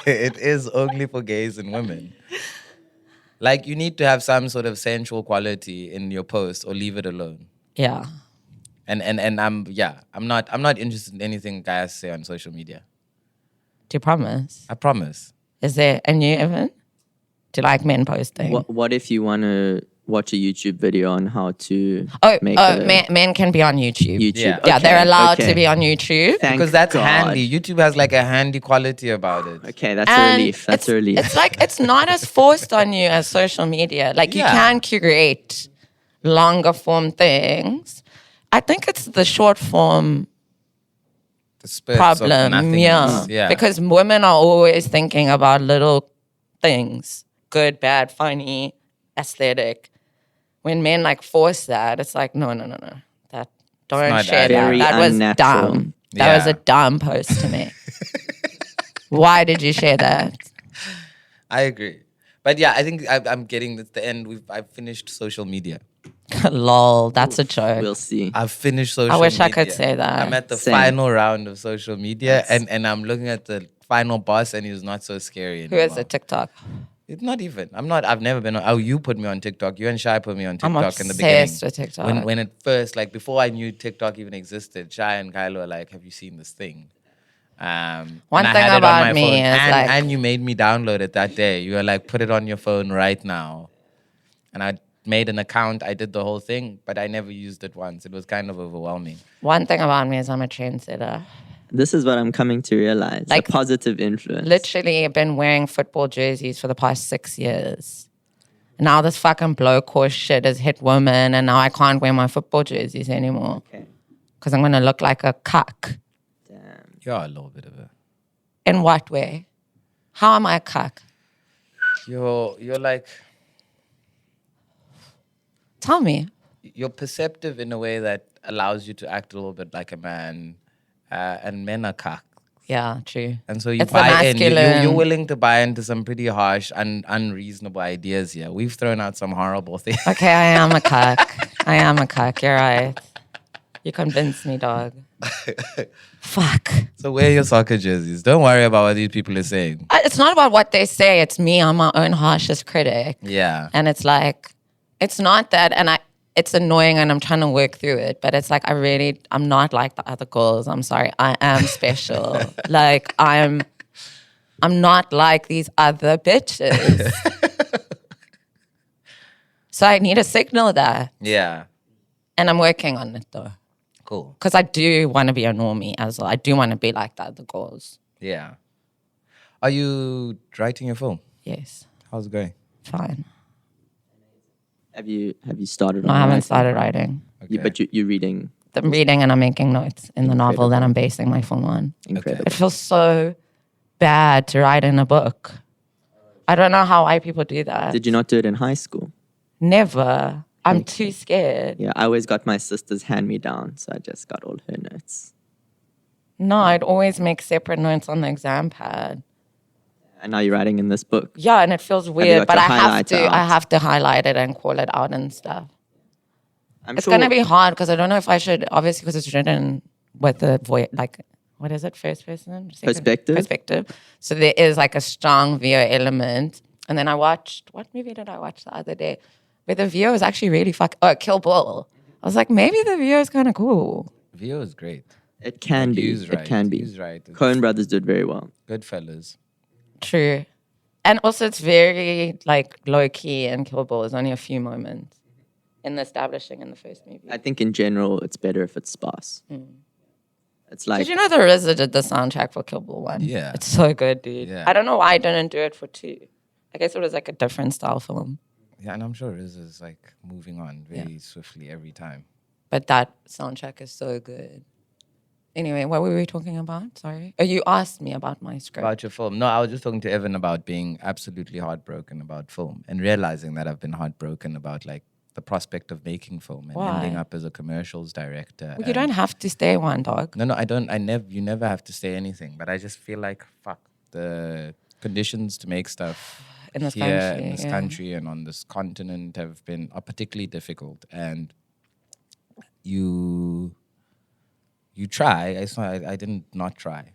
it is only for gays and women. Like you need to have some sort of sensual quality in your post or leave it alone. Yeah. And I'm not interested in anything guys say on social media. Do you promise? I promise. Is there a new event? Do you like men posting? What if you want to watch a YouTube video on how to Men can be on YouTube. YouTube? Yeah. They're allowed okay. to be on YouTube. Thank Because that's God. handy. YouTube has like a handy quality about it. Okay, that's a And relief. That's a relief. It's like it's not as forced on you as social media. Like you Yeah. can curate longer form things. I think it's the short form The spurts of problem. nothingness. Yeah. Because women are always thinking about little things. Good, bad, funny, aesthetic. When men like force that, it's like, no. That don't not share that that. very That was unnatural. dumb. That was Yeah. a dumb post to me. Why did you share that? I agree. But yeah, I think I'm getting this the end. I've finished social media. Lol, that's a joke. We'll see. I've finished social media. wish I could say that. I'm at the Same. final round of social media and I'm looking at the final boss and he's not so scary Who anymore. is it? TikTok. It's not even. I've never been on. Oh, you put me on TikTok. You and Shai put me on I'm TikTok in the beginning. obsessed with TikTok. When it first, like before I knew TikTok even existed, Shai and Kylo were like, "Have you seen this thing?" One and I thing had it on about my me phone. is and, like- and you made me download it that day. You were like, "Put it on your phone right now," and I made an account. I did the whole thing, but I never used it once. It was kind of overwhelming. One thing about me is I'm a trendsetter. This is what I'm coming to realize. Like, a positive influence. Literally, I've been wearing football jerseys for the past 6 years. Now this fucking blow course shit has hit women, and now I can't wear my football jerseys anymore Okay. because I'm gonna look like a cuck. Damn. You're a little bit of a. In what way? How am I a cuck? You're like Tell me. you're perceptive in a way that allows you to act a little bit like a man, and men are cock. Yeah, true. And so you It's the buy in. masculine. You're willing to buy into some pretty harsh and unreasonable ideas here. We've thrown out some horrible things. Okay, I am a cuck. I am a cuck. You're right. You convinced me, dog. Fuck. So wear your soccer jerseys. Don't worry about what these people are saying. It's not about what they say. It's me. I'm my own harshest critic. Yeah. And it's like, it's not that, and it's annoying and I'm trying to work through it, but it's like, I'm not like the other girls. I'm sorry. I am special. Like, I'm not like these other bitches. So I need to signal that. Yeah. And I'm working on it though. Cool. Because I do want to be a normie as well. I do want to be like the other girls. Yeah. Are you writing your film? Yes. How's it going? Fine. Have you started? No, on I haven't writing? started writing. But you're reading. I'm reading and I'm making notes in the novel that I'm basing my film on. Incredible. It feels so bad to write in a book. I don't know how white people do that. Did you not do it in high school? Never. I'm too scared. Yeah, I always got my sister's hand-me-down, so I just got all her notes. No, I'd always make separate notes on the exam pad. And now you're writing in this book. Yeah, and it feels you weird, got but your I highlighter out? have to highlight it and call it out and stuff. I'm It's sure gonna be hard because I don't know if I should, obviously, because it's written with the voice, like, what is it? First person? Second? Perspective? Perspective. So there is like a strong VO element. And then I watched, what movie did I watch the other day? Where the VO is actually really Kill Bill. I was like, maybe the VO is kind of cool. Vio is great. it can be. He's right. It can be. He's right. Coen Brothers did very well. Goodfellas. True. And also it's very like low key in Kill Bill. There's only a few moments in the establishing in the first movie. I think in general, it's better if it's sparse. It's like Did you know the RZA did the soundtrack for Kill Bill 1? Yeah. It's so good, dude. Yeah. I don't know why I didn't do it for 2. I guess it was like a different style film. Yeah, and I'm sure Riz is like moving on very swiftly every time. But that soundtrack is so good. Anyway, what were we talking about? Sorry. Oh, you asked me about my script. About your film. No, I was just talking to Evan about being absolutely heartbroken about film and realizing that I've been heartbroken about like the prospect of making film and Why? ending up as a commercials director. Well, you don't have to stay one, dog. No, I don't. You never have to say anything. But I just feel like, fuck, the conditions to make stuff In this here country, in this yeah. country and on this continent are particularly difficult. And you try. I didn't not try.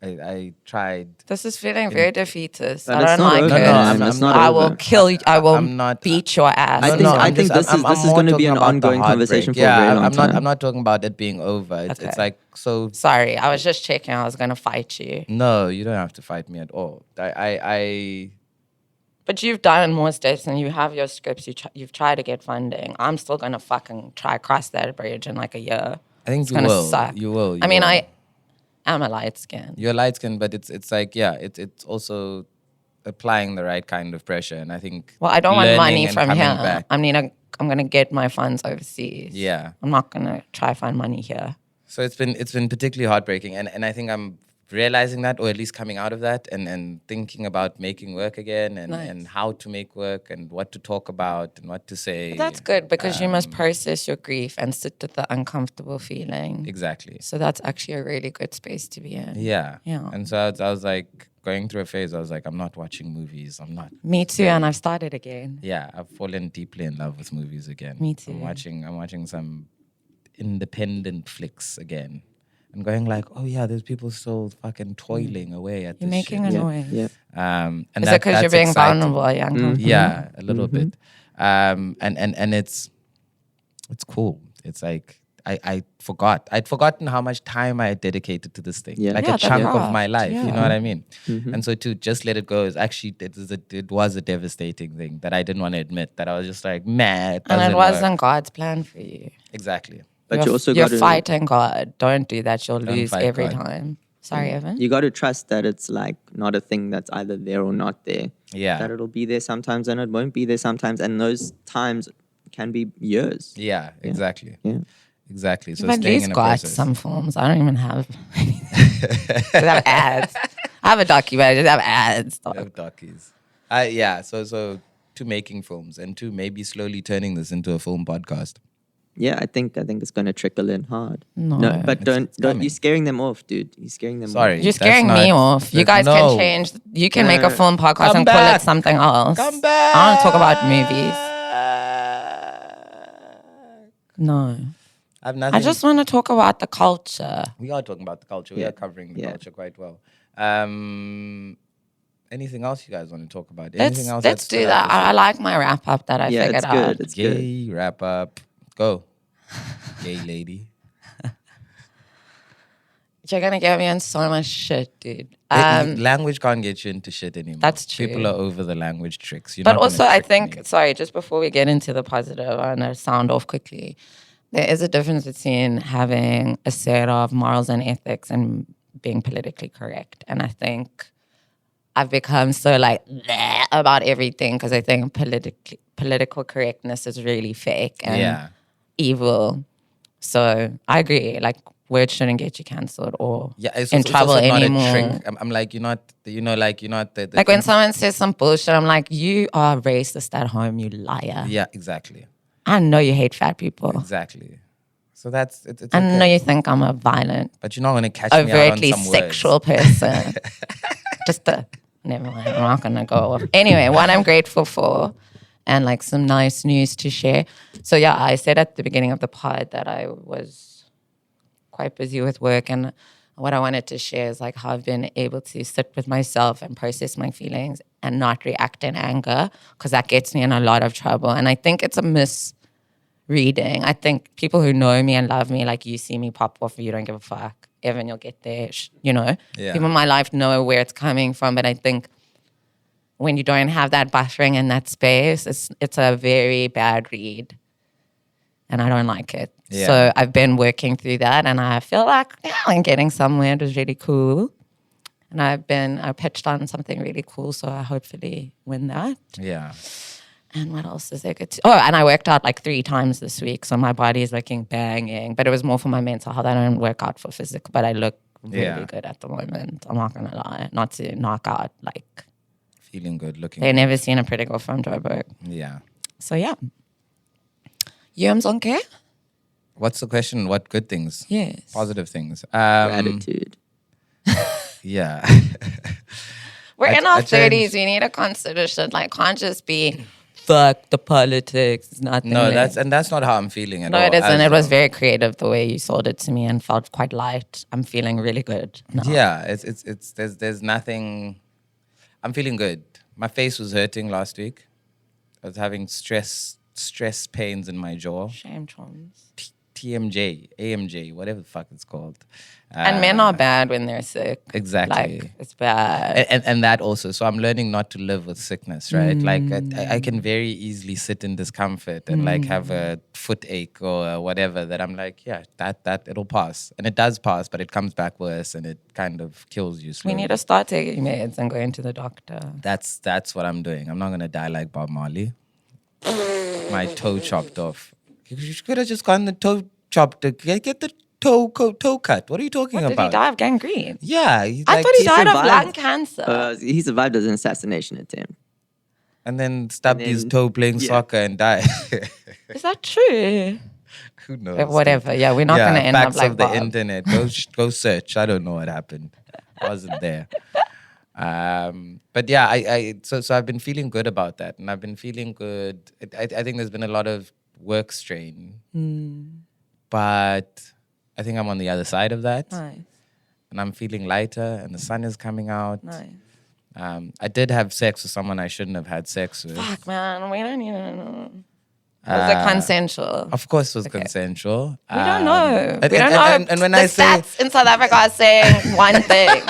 I tried. This is feeling very defeatist. But I it's don't not like over, it. man. It's not I over. will kill you. I will I'm not- beat your ass. I think this is more going to be talking an about the ongoing conversation heartbreak. for a very long I'm time. I'm not talking about it being over. It's Okay. like so. Sorry, I was just checking. I was going to fight you. No, you don't have to fight me at all. I But you've done more steps and you have your scripts. You've tried to get funding. I'm still going to fucking try cross that bridge in like a year. think It's you gonna will. suck. You will. I mean, will. I am a light skin. You're light skinned, but it's like it's also applying the right kind of pressure, and I think. Well, I don't want learning money and from coming here. back. I'm gonna get my funds overseas. Yeah. I'm not gonna try find money here. So it's been particularly heartbreaking, and I think I'm realizing that, or at least coming out of that, and thinking about making work again, and how to make work, and what to talk about, and what to say. But that's good because you must process your grief and sit with the uncomfortable feeling. Exactly. So that's actually a really good space to be in. Yeah. Yeah. And so I was like going through a phase. I was like, I'm not watching movies. I'm not. Me too, and I've started again. Yeah, I've fallen deeply in love with movies again. Me too. I'm watching some independent flicks again. And going like, oh yeah, there's people still fucking toiling away at You're this making shit. a noise. Yeah. And Is it because you're that's being exciting. vulnerable? Are you uncomfortable? Yeah, a little bit. And it's cool. It's like I'd forgotten how much time I had dedicated to this thing. Yeah. Like Yeah, a chunk that's of my right. life. You know Yeah. what I mean? And so to just let it go is actually it was a devastating thing that I didn't want to admit. That I was just like, man, And it work." wasn't God's plan for you. Exactly. But you also you're got to fighting God. Don't do that. You'll Don't lose fight every God. time. Sorry, Evan. you got to trust that it's like not a thing that's either there or not there. Yeah. That it'll be there sometimes and it won't be there sometimes, and those times can be years. Yeah, exactly. Yeah. Exactly. So But at staying least in a got process. some films. I don't even have. I have ads. I have a document. I just have ads. I have dockies. Yeah. So to making films and to maybe slowly turning this into a film podcast. Yeah, I think it's going to trickle in hard. No. But don't coming. you're scaring them off, dude. You're scaring them Sorry. off. You're scaring That's me not- off. You guys no. can change. You can make a film podcast Come and call it back. something else. Come back. I want to talk about movies. No. I have nothing. I just want to talk about the culture. We are talking about the culture. We Yeah. are covering the Yeah. culture quite well. Anything else you guys want to talk about? Anything else Let's stood do out that. this I like my wrap up that I Yeah, figured it's out. good. It's good. Yay, wrap up. Go. Gay lady. You're gonna get me in so much shit, dude. Language can't get you into shit anymore. That's true. People are over the language tricks. You're But not gonna also, I trick think, me. sorry, just before we get into the positive, I want to sound off quickly. There is a difference between having a set of morals and ethics and being politically correct. And I think I've become so like bleh about everything because I think political correctness is really fake and Yeah. evil. So I agree. Like, words shouldn't get you cancelled or Yeah, it's in also, trouble it's also not anymore. a trick. I'm like, you're not, you're not the Like when someone says some bullshit, I'm like, you are racist at home, you liar. Yeah, exactly. I know you hate fat people. Exactly. So that's, it's I okay. know you think I'm a violent, But you're not going to catch me out on overtly some sexual words. person. Never mind, I'm not going to go off. Anyway, what I'm grateful for and like some nice news to share. So yeah, I said at the beginning of the pod that I was quite busy with work, and what I wanted to share is like how I've been able to sit with myself and process my feelings and not react in anger, because that gets me in a lot of trouble. And I think it's a misreading. I think people who know me and love me, like you see me pop off, you don't give a fuck. Evan, you'll get there, Yeah. People in my life know where it's coming from, but I think when you don't have that buffering in that space, it's a very bad read. And I don't like it. Yeah. So I've been working through that, and I feel like I'm getting somewhere. It was really cool. And I pitched on something really cool, so I hopefully win that. Yeah. And what else is there good to... Oh, and I worked out like 3 times this week, so my body is looking banging. But it was more for my mental health. I don't work out for physical, but I look really Yeah. good at the moment. I'm not going to lie. Not to knock out, like... Feeling good, looking They've good. never seen a pretty girl from Joburg. Yeah. So yeah. Yums on care? What's the question? What good things? Yes. Positive things. Gratitude. Yeah. We're I- in our I changed- 30s. We need to consider shit. Like, can't just be fuck the politics. It's nothing. No, less. that's not how I'm feeling at No, all. it isn't. as It was well. very creative the way you sold it to me and felt quite light. I'm feeling really good now. Yeah, it's there's nothing. I'm feeling good. My face was hurting last week. I was having stress pains in my jaw. Shame, Chons. TMJ, AMJ, whatever the fuck it's called. And men are bad when they're sick. Exactly. Like, it's bad. And that also. So I'm learning not to live with sickness, right? Like I can very easily sit in discomfort and like have a foot ache or whatever that I'm like, yeah, that it'll pass. And it does pass, but it comes back worse and it kind of kills you We slowly. need to start taking meds and going to the doctor. That's what I'm doing. I'm not gonna die like Bob Marley. My toe chopped off. You could have just gotten the toe chopped. Get the toe cut. What are you talking What, did about? he die of gangrene? Yeah, I thought he died of survived. lung cancer. He survived as an assassination attempt. and then stubbed his then- toe playing yeah. soccer and died. Is that true? Who knows? Whatever. Yeah, we're not going to end facts up like of the Bob. internet. Go search. I don't know what happened. I wasn't there. But yeah, so I've been feeling good about that, and I've been feeling good. I think there's been a lot of work strain, but I think I'm on the other side of that, Nice, and I'm feeling lighter, and the sun is coming out. nice. I did have sex with someone I shouldn't have had sex with. Fuck, man, we don't even know. Was it consensual? Of course, it was consensual. We don't know. And, We don't and, know. And when the I say stats in South Africa are saying one thing.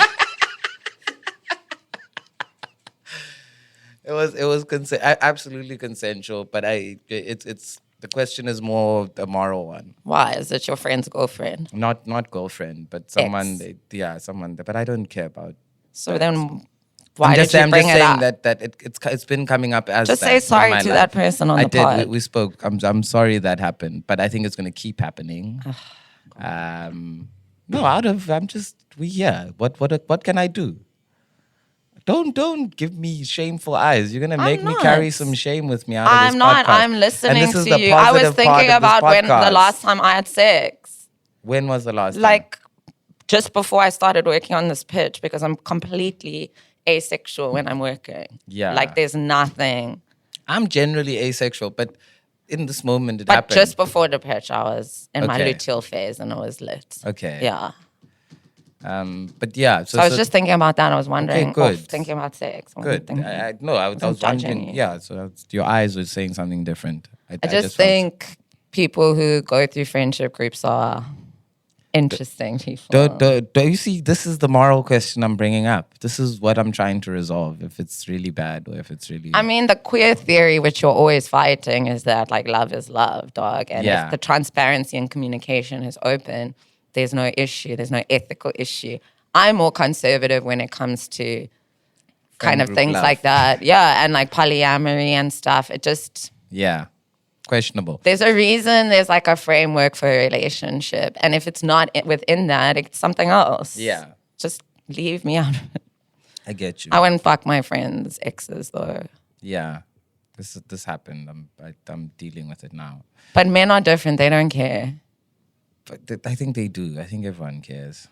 it was absolutely consensual, but it's the question is more a moral one. Why? Is it your friend's girlfriend? Not girlfriend, but someone. Someone. But I don't care about. So then, why I'm did just, you I'm bring just it saying up? that it's been coming up as Just that say in sorry my to life. that person on I the did. pod. We spoke. I'm sorry that happened, but I think it's going to keep happening. No, we here. What can I do? Don't give me shameful eyes. You're gonna make me carry not. some shame with me out of I'm this not. podcast. I'm And listening this is to the you. I was positive part thinking of this about when the podcast. last time I had sex. When was the last time? Like just before I started working on this pitch, because I'm completely asexual when I'm working. Yeah. Like there's nothing. I'm generally asexual, but in this moment it But happened. just before the pitch, I was in my Okay. luteal phase and it was lit. Okay. Yeah. But yeah. So I was just thinking about that. I was wondering, good. thinking about sex. I good. wasn't thinking- I was wasn't judging wondering. you. Yeah. So your eyes were saying something different. I just think people who go through friendship groups are interesting people. Do you see? This is the moral question I'm bringing up. This is what I'm trying to resolve. If it's really bad or if it's really. I mean, the queer theory, which you're always fighting, is that like love is love, dog. And Yeah. if the transparency and communication is open, there's no issue. There's no ethical issue. I'm more conservative when it comes to kind of group things love. like that. Yeah, and like polyamory and stuff. It just Yeah. Questionable. there's a reason. There's like a framework for a relationship, and if it's not within that, it's something else. Yeah. just leave me out of it. I get you. I wouldn't fuck my friends' exes though. Yeah. This happened. I'm dealing with it now. But men are different. They don't care. But I think they do. I think everyone cares.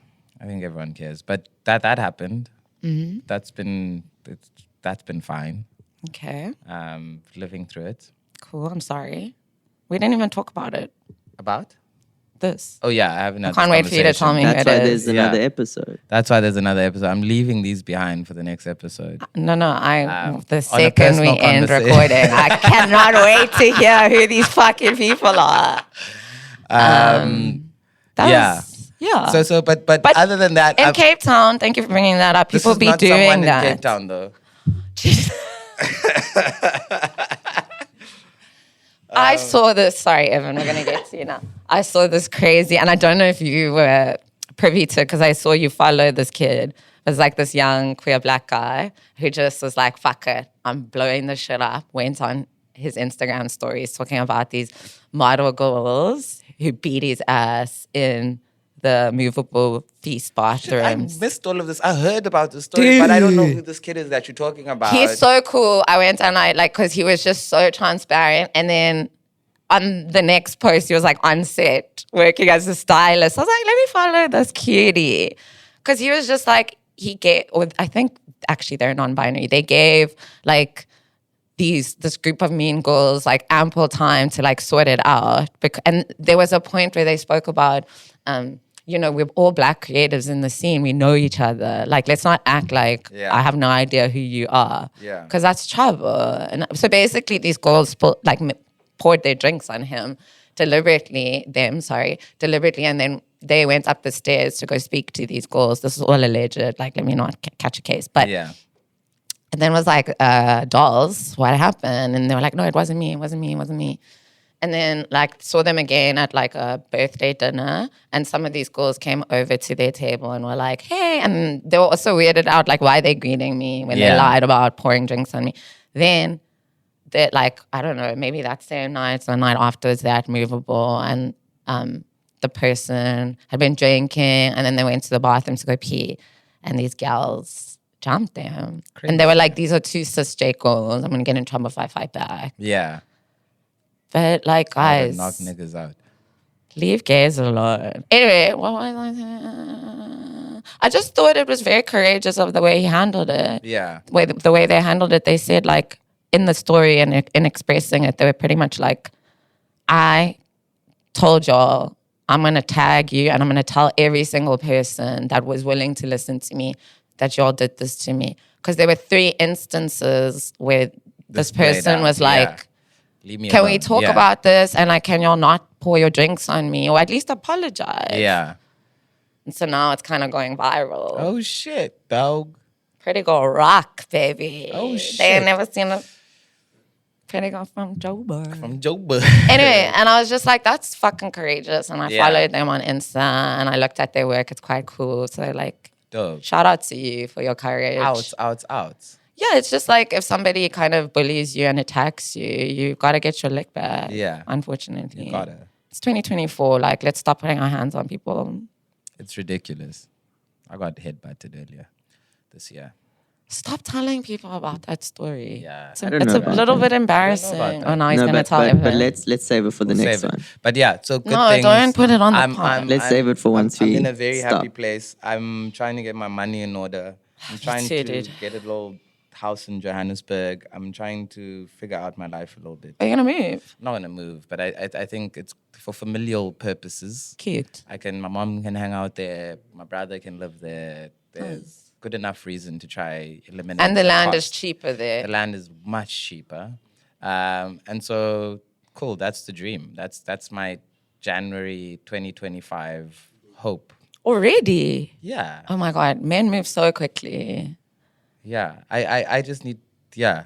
But that happened. Mm-hmm. That's been fine. Okay, Living through it. cool. I'm sorry. We didn't even talk about it. About? This. Oh yeah, I have another. Can't wait for you to tell me who That's it why is. there's another Yeah. episode. That's why there's another episode. I'm leaving these behind for the next episode. No, the a second we personal end conversa- recording, I cannot wait to hear who these fucking people are. Yeah. Yeah. So, but other than that, in I've- Cape Town, thank you for bringing that up. this People is be not doing someone that. in Cape Town though. I saw this. Sorry, Evan, we're going to get to you now. I saw this crazy, and I don't know if you were privy to, because I saw you follow this kid. It was like this young queer black guy who just was like, fuck it, I'm blowing this shit up. Went on his Instagram stories talking about these model girls who beat his ass in the movable feast I bathrooms. missed all of this. I heard about the story, but I don't know who this kid is that you're talking about. He's so cool. I went and because he was just so transparent. And then on the next post, he was like on set working as a stylist. I was like, let me follow this cutie. Because he was just like, I think actually they're non-binary. They gave like this group of mean girls like ample time to like sort it out. And there was a point where they spoke about, we're all Black creatives in the scene. We know each other. Like, let's not act like I have no idea who you are. Yeah. Because that's trouble. And so basically these girls poured their drinks on him deliberately, and then they went up the stairs to go speak to these girls. This is all alleged. Like, let me not catch a case. But and then was like, dolls, what happened? And they were like, no, it wasn't me. And then like saw them again at like a birthday dinner, and some of these girls came over to their table and were like, hey, and they were also weirded out, like, why they greeting me when they lied about pouring drinks on me. Then that, like, I don't know, maybe that same night or night afterwards, they're at Movable, and the person had been drinking, and then they went to the bathroom to go pee, and these gals jumped them. Crazy. And they were like, these are two cisgender girls. I'm going to get in trouble if I fight back. Yeah. But like, guys, knock niggas out. Leave gays alone. Anyway, what was I saying? I just thought it was very courageous of the way he handled it. Yeah. The way they handled it, they said like in the story and in expressing it, they were pretty much like, I told y'all I'm going to tag you and I'm going to tell every single person that was willing to listen to me that y'all did this to me. Because there were 3 instances where this person was like, leave me can alone. we talk about this? And like, can y'all not pour your drinks on me or at least apologize? Yeah. And so now it's kind of going viral. Oh, shit, dog. Pretty Girl rock, baby. Oh, shit. They ain't never seen a Pretty Girl from Joburg. Anyway, and I was just like, that's fucking courageous. And I followed them on Insta and I looked at their work. It's quite cool. So like, dope. Shout out to you for your courage. Out. Yeah, it's just like if somebody kind of bullies you and attacks you, you've got to get your lick back. Yeah. Unfortunately. You gotta. It's 2024. Like, let's stop putting our hands on people. It's ridiculous. I got headbutted earlier this year. Stop telling people about that story. Yeah. It's a little bit embarrassing. Oh, now he's going to tell everyone. But everyone. let's save it for the next one. But yeah, so good No, things. don't put it on the pod. Let's save it for once I'm we in a very stop. happy place. I'm trying to get my money in order. I'm trying too, to dude. get a little house in Johannesburg. I'm trying to figure out my life a little bit. Are you going to move? I'm not gonna move, but I think it's for familial purposes. Cute. My mom can hang out there. My brother can live there. There's good enough reason to try eliminate. And the land is cost. cheaper there. The land is much cheaper, and so cool. That's the dream. That's my January 2025 hope. Already? Yeah, Oh my God, men move so quickly. yeah. I just need. Yeah,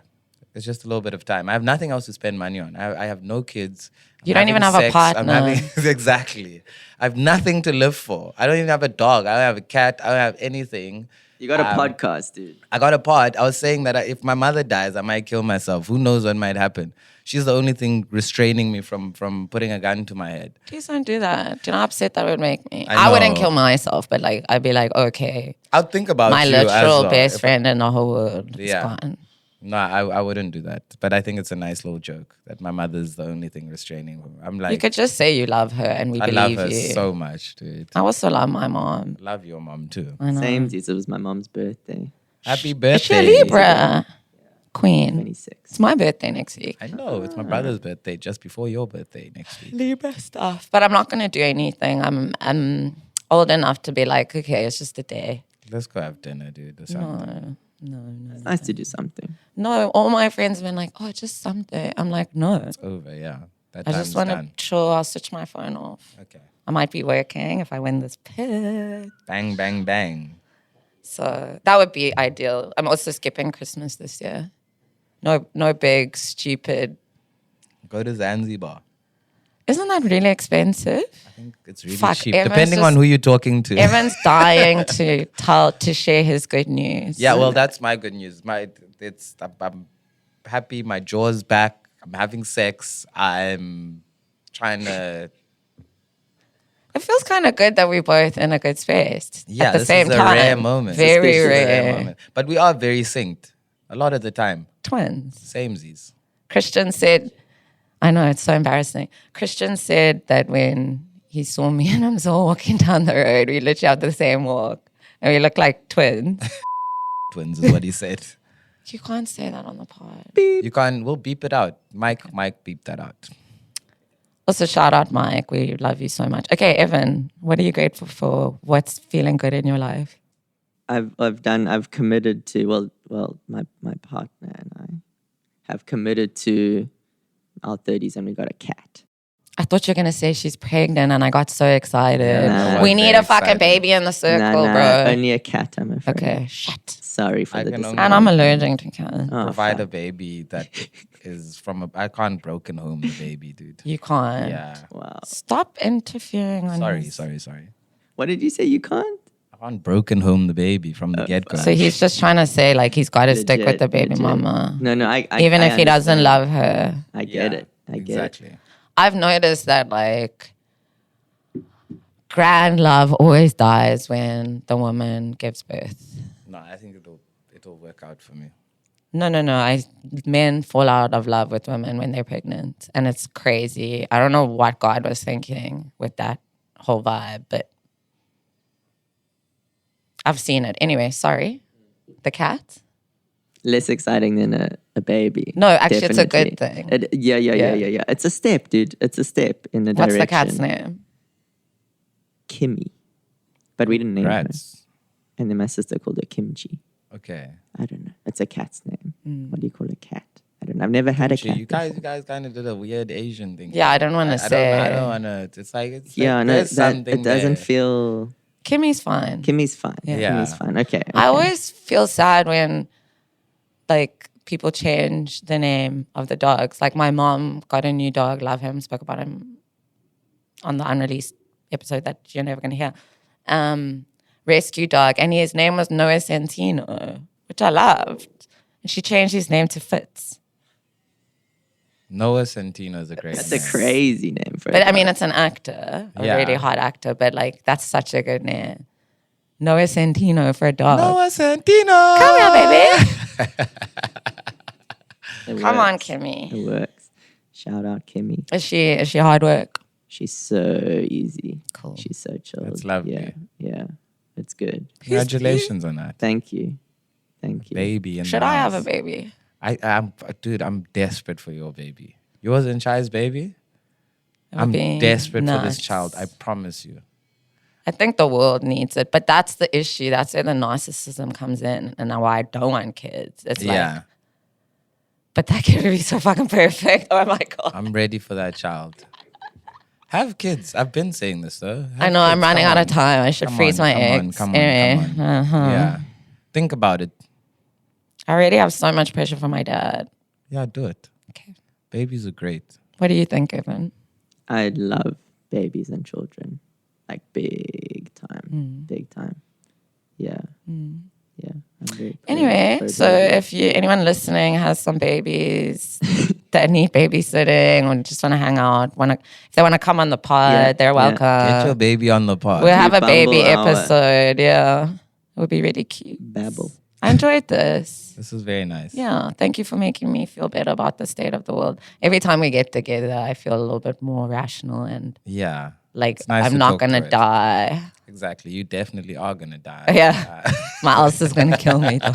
it's just a little bit of time. I have nothing else to spend money on. I have no kids. You don't even have a partner. Exactly. I have nothing to live for. I don't even have a dog. I don't have a cat. I don't have anything. You got a podcast, dude. I got a pod. I was saying that if my mother dies, I might kill myself. Who knows what might happen? She's the only thing restraining me from putting a gun to my head. Please don't do that. Do you know how upset that would make me? I I wouldn't know. kill myself, but like I'd be like, okay, I'll think about my you as literal well. best If- friend in the whole world is Yeah. gone. No, I wouldn't do that. But I think it's a nice little joke that my mother's the only thing restraining me. I'm like, You could just say you love her and we I love believe her you. so much, dude. I also love my mom. Love your mom too. I know. Same, it was my mom's birthday. Happy birthday. Is she a Libra? Queen. 26. It's my birthday next week. I know, it's my brother's birthday just before your birthday next week. Libra stuff. But I'm not going to do anything. I'm old enough to be like, okay, it's just a day. Let's go have dinner, dude. Or something. No. It's nice to do something. No, all my friends have been like, oh, just something. I'm like, no. It's over, yeah. That I time's just want to done. chill. I'll switch my phone off. Okay. I might be working if I win this pit. Bang, bang, bang. So that would be ideal. I'm also skipping Christmas this year. No big, stupid. Go to Zanzibar. Isn't that really expensive? I think it's really Fuck, cheap, everyone's depending on just- who you're talking to. Everyone's dying to share his good news. Yeah, well, that's my good news. I'm happy. My jaw's back. I'm having sex. I'm trying to. It feels kind of good that we're both in a good space Yeah, at the this same is a time. rare moment. Very This is a rare. moment. But we are very synced a lot of the time. Twins. Samesies. Christian said, I know, it's so embarrassing. Christian said that when he saw me and Amzor walking down the road, we literally have the same walk. And we look like twins. Twins is what he said. You can't say that on the pod. You can't. We'll beep it out. Mike, beep that out. Also, shout out, Mike. We love you so much. Okay, Evan, what are you grateful for? What's feeling good in your life? I've committed to my partner and I have committed to our 30s, and we got a cat. I thought you were going to say she's pregnant, and I got so excited. Yeah, We need very a fucking excited. baby in the circle, Nah, bro. only a cat, I'm afraid. Okay, shit. Sorry for I the can only- disappointment. And I'm allergic to cats. Oh, Provide a fuck. baby that is from a. I can't broken home the baby, dude. You can't. Yeah. Wow. Stop interfering on his- Sorry. What did you say? You can't? I can't broken home the baby from the get go. So he's just trying to say, like, he's got to stick with Legit, the baby legit. mama. No, I Even I if he doesn't understand. love her. I get it. I get it. exactly. I've noticed that, like, grand love always dies when the woman gives birth. No, I think it'll work out for me. No. Men fall out of love with women when they're pregnant, and it's crazy. I don't know what God was thinking with that whole vibe, but I've seen it. Anyway, sorry. The cat? Less exciting than a baby. No, actually, it's a Definitely. good thing. Yeah. It's a step, dude. It's a step in the What's direction. the cat's name? Kimmy. But we didn't name her. Rats. And then my sister called her Kimchi. Okay. I don't know. It's a cat's name. What do you call a cat? I don't know. I've never had a cat. You guys kind of did a weird Asian thing. Yeah, I don't want to say. I don't want to. It's like Yeah, like no, there's something it doesn't there. feel. Kimmy's fine. Kimmy's fine. Yeah. Kimmy's fine. Okay. I always feel sad when, like, people change the name of the dogs. Like, my mom got a new dog, love him, spoke about him on the unreleased episode that you're never going to hear. Rescue dog, and his name was Noah Santino, which I loved. And she changed his name to Fitz. Noah Centino is a great That's name. a crazy name for. But a I mean, dog. it's an actor, a Yeah. really hot actor, but like, that's such a good name. Noah Santino for a dog. Noah Centino. Come here, baby. It Come on, works. Kimmy. It works. Shout out Kimmy. Is she hard work? She's so easy. Cool. She's so chill. That's lovely. Yeah. It's good. Congratulations on that. Thank you. Baby. In Should the I have house. a baby? Dude, I'm desperate for your baby. Yours and Chai's baby? It would I'm be desperate for this nuts. child. I promise you. I think the world needs it, but that's the issue. That's where the narcissism comes in, and why I don't want kids. It's like, Yeah. but that kid would be so fucking perfect. Oh my god! I'm ready for that child. Have kids. I've been saying this though. I know I'm running out of time. I should Come freeze on, my come on, eggs. come on, Anyway, come on. Yeah. Think about it. I already have so much pressure from my dad. Yeah, do it. Okay, Babies are great. what do you think, Evan? I love babies and children. Like big time. Big time. Yeah. Yeah. I'm very Anyway, very so baby. if anyone listening has some babies that need babysitting or just want to hang out, if they want to come on the pod, Yeah, they're yeah. welcome. Get your baby on the pod. We'll have a Bumble baby hour. episode. Yeah, it would be really cute. Babble. I enjoyed this. This is very nice. Yeah, thank you for making me feel better about the state of the world. Every time we get together, I feel a little bit more rational and Yeah. like It's nice I'm to not talk gonna through it. die. Exactly. You definitely are gonna die. Yeah, my ulcer's gonna kill me though.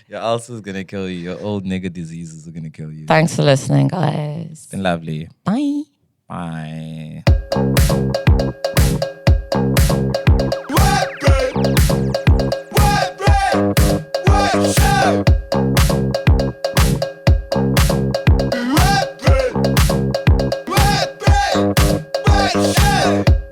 Your ulcer's gonna kill you. Your old nigga diseases are gonna kill you. Thanks for listening, guys. Been lovely. Bye. Bye. What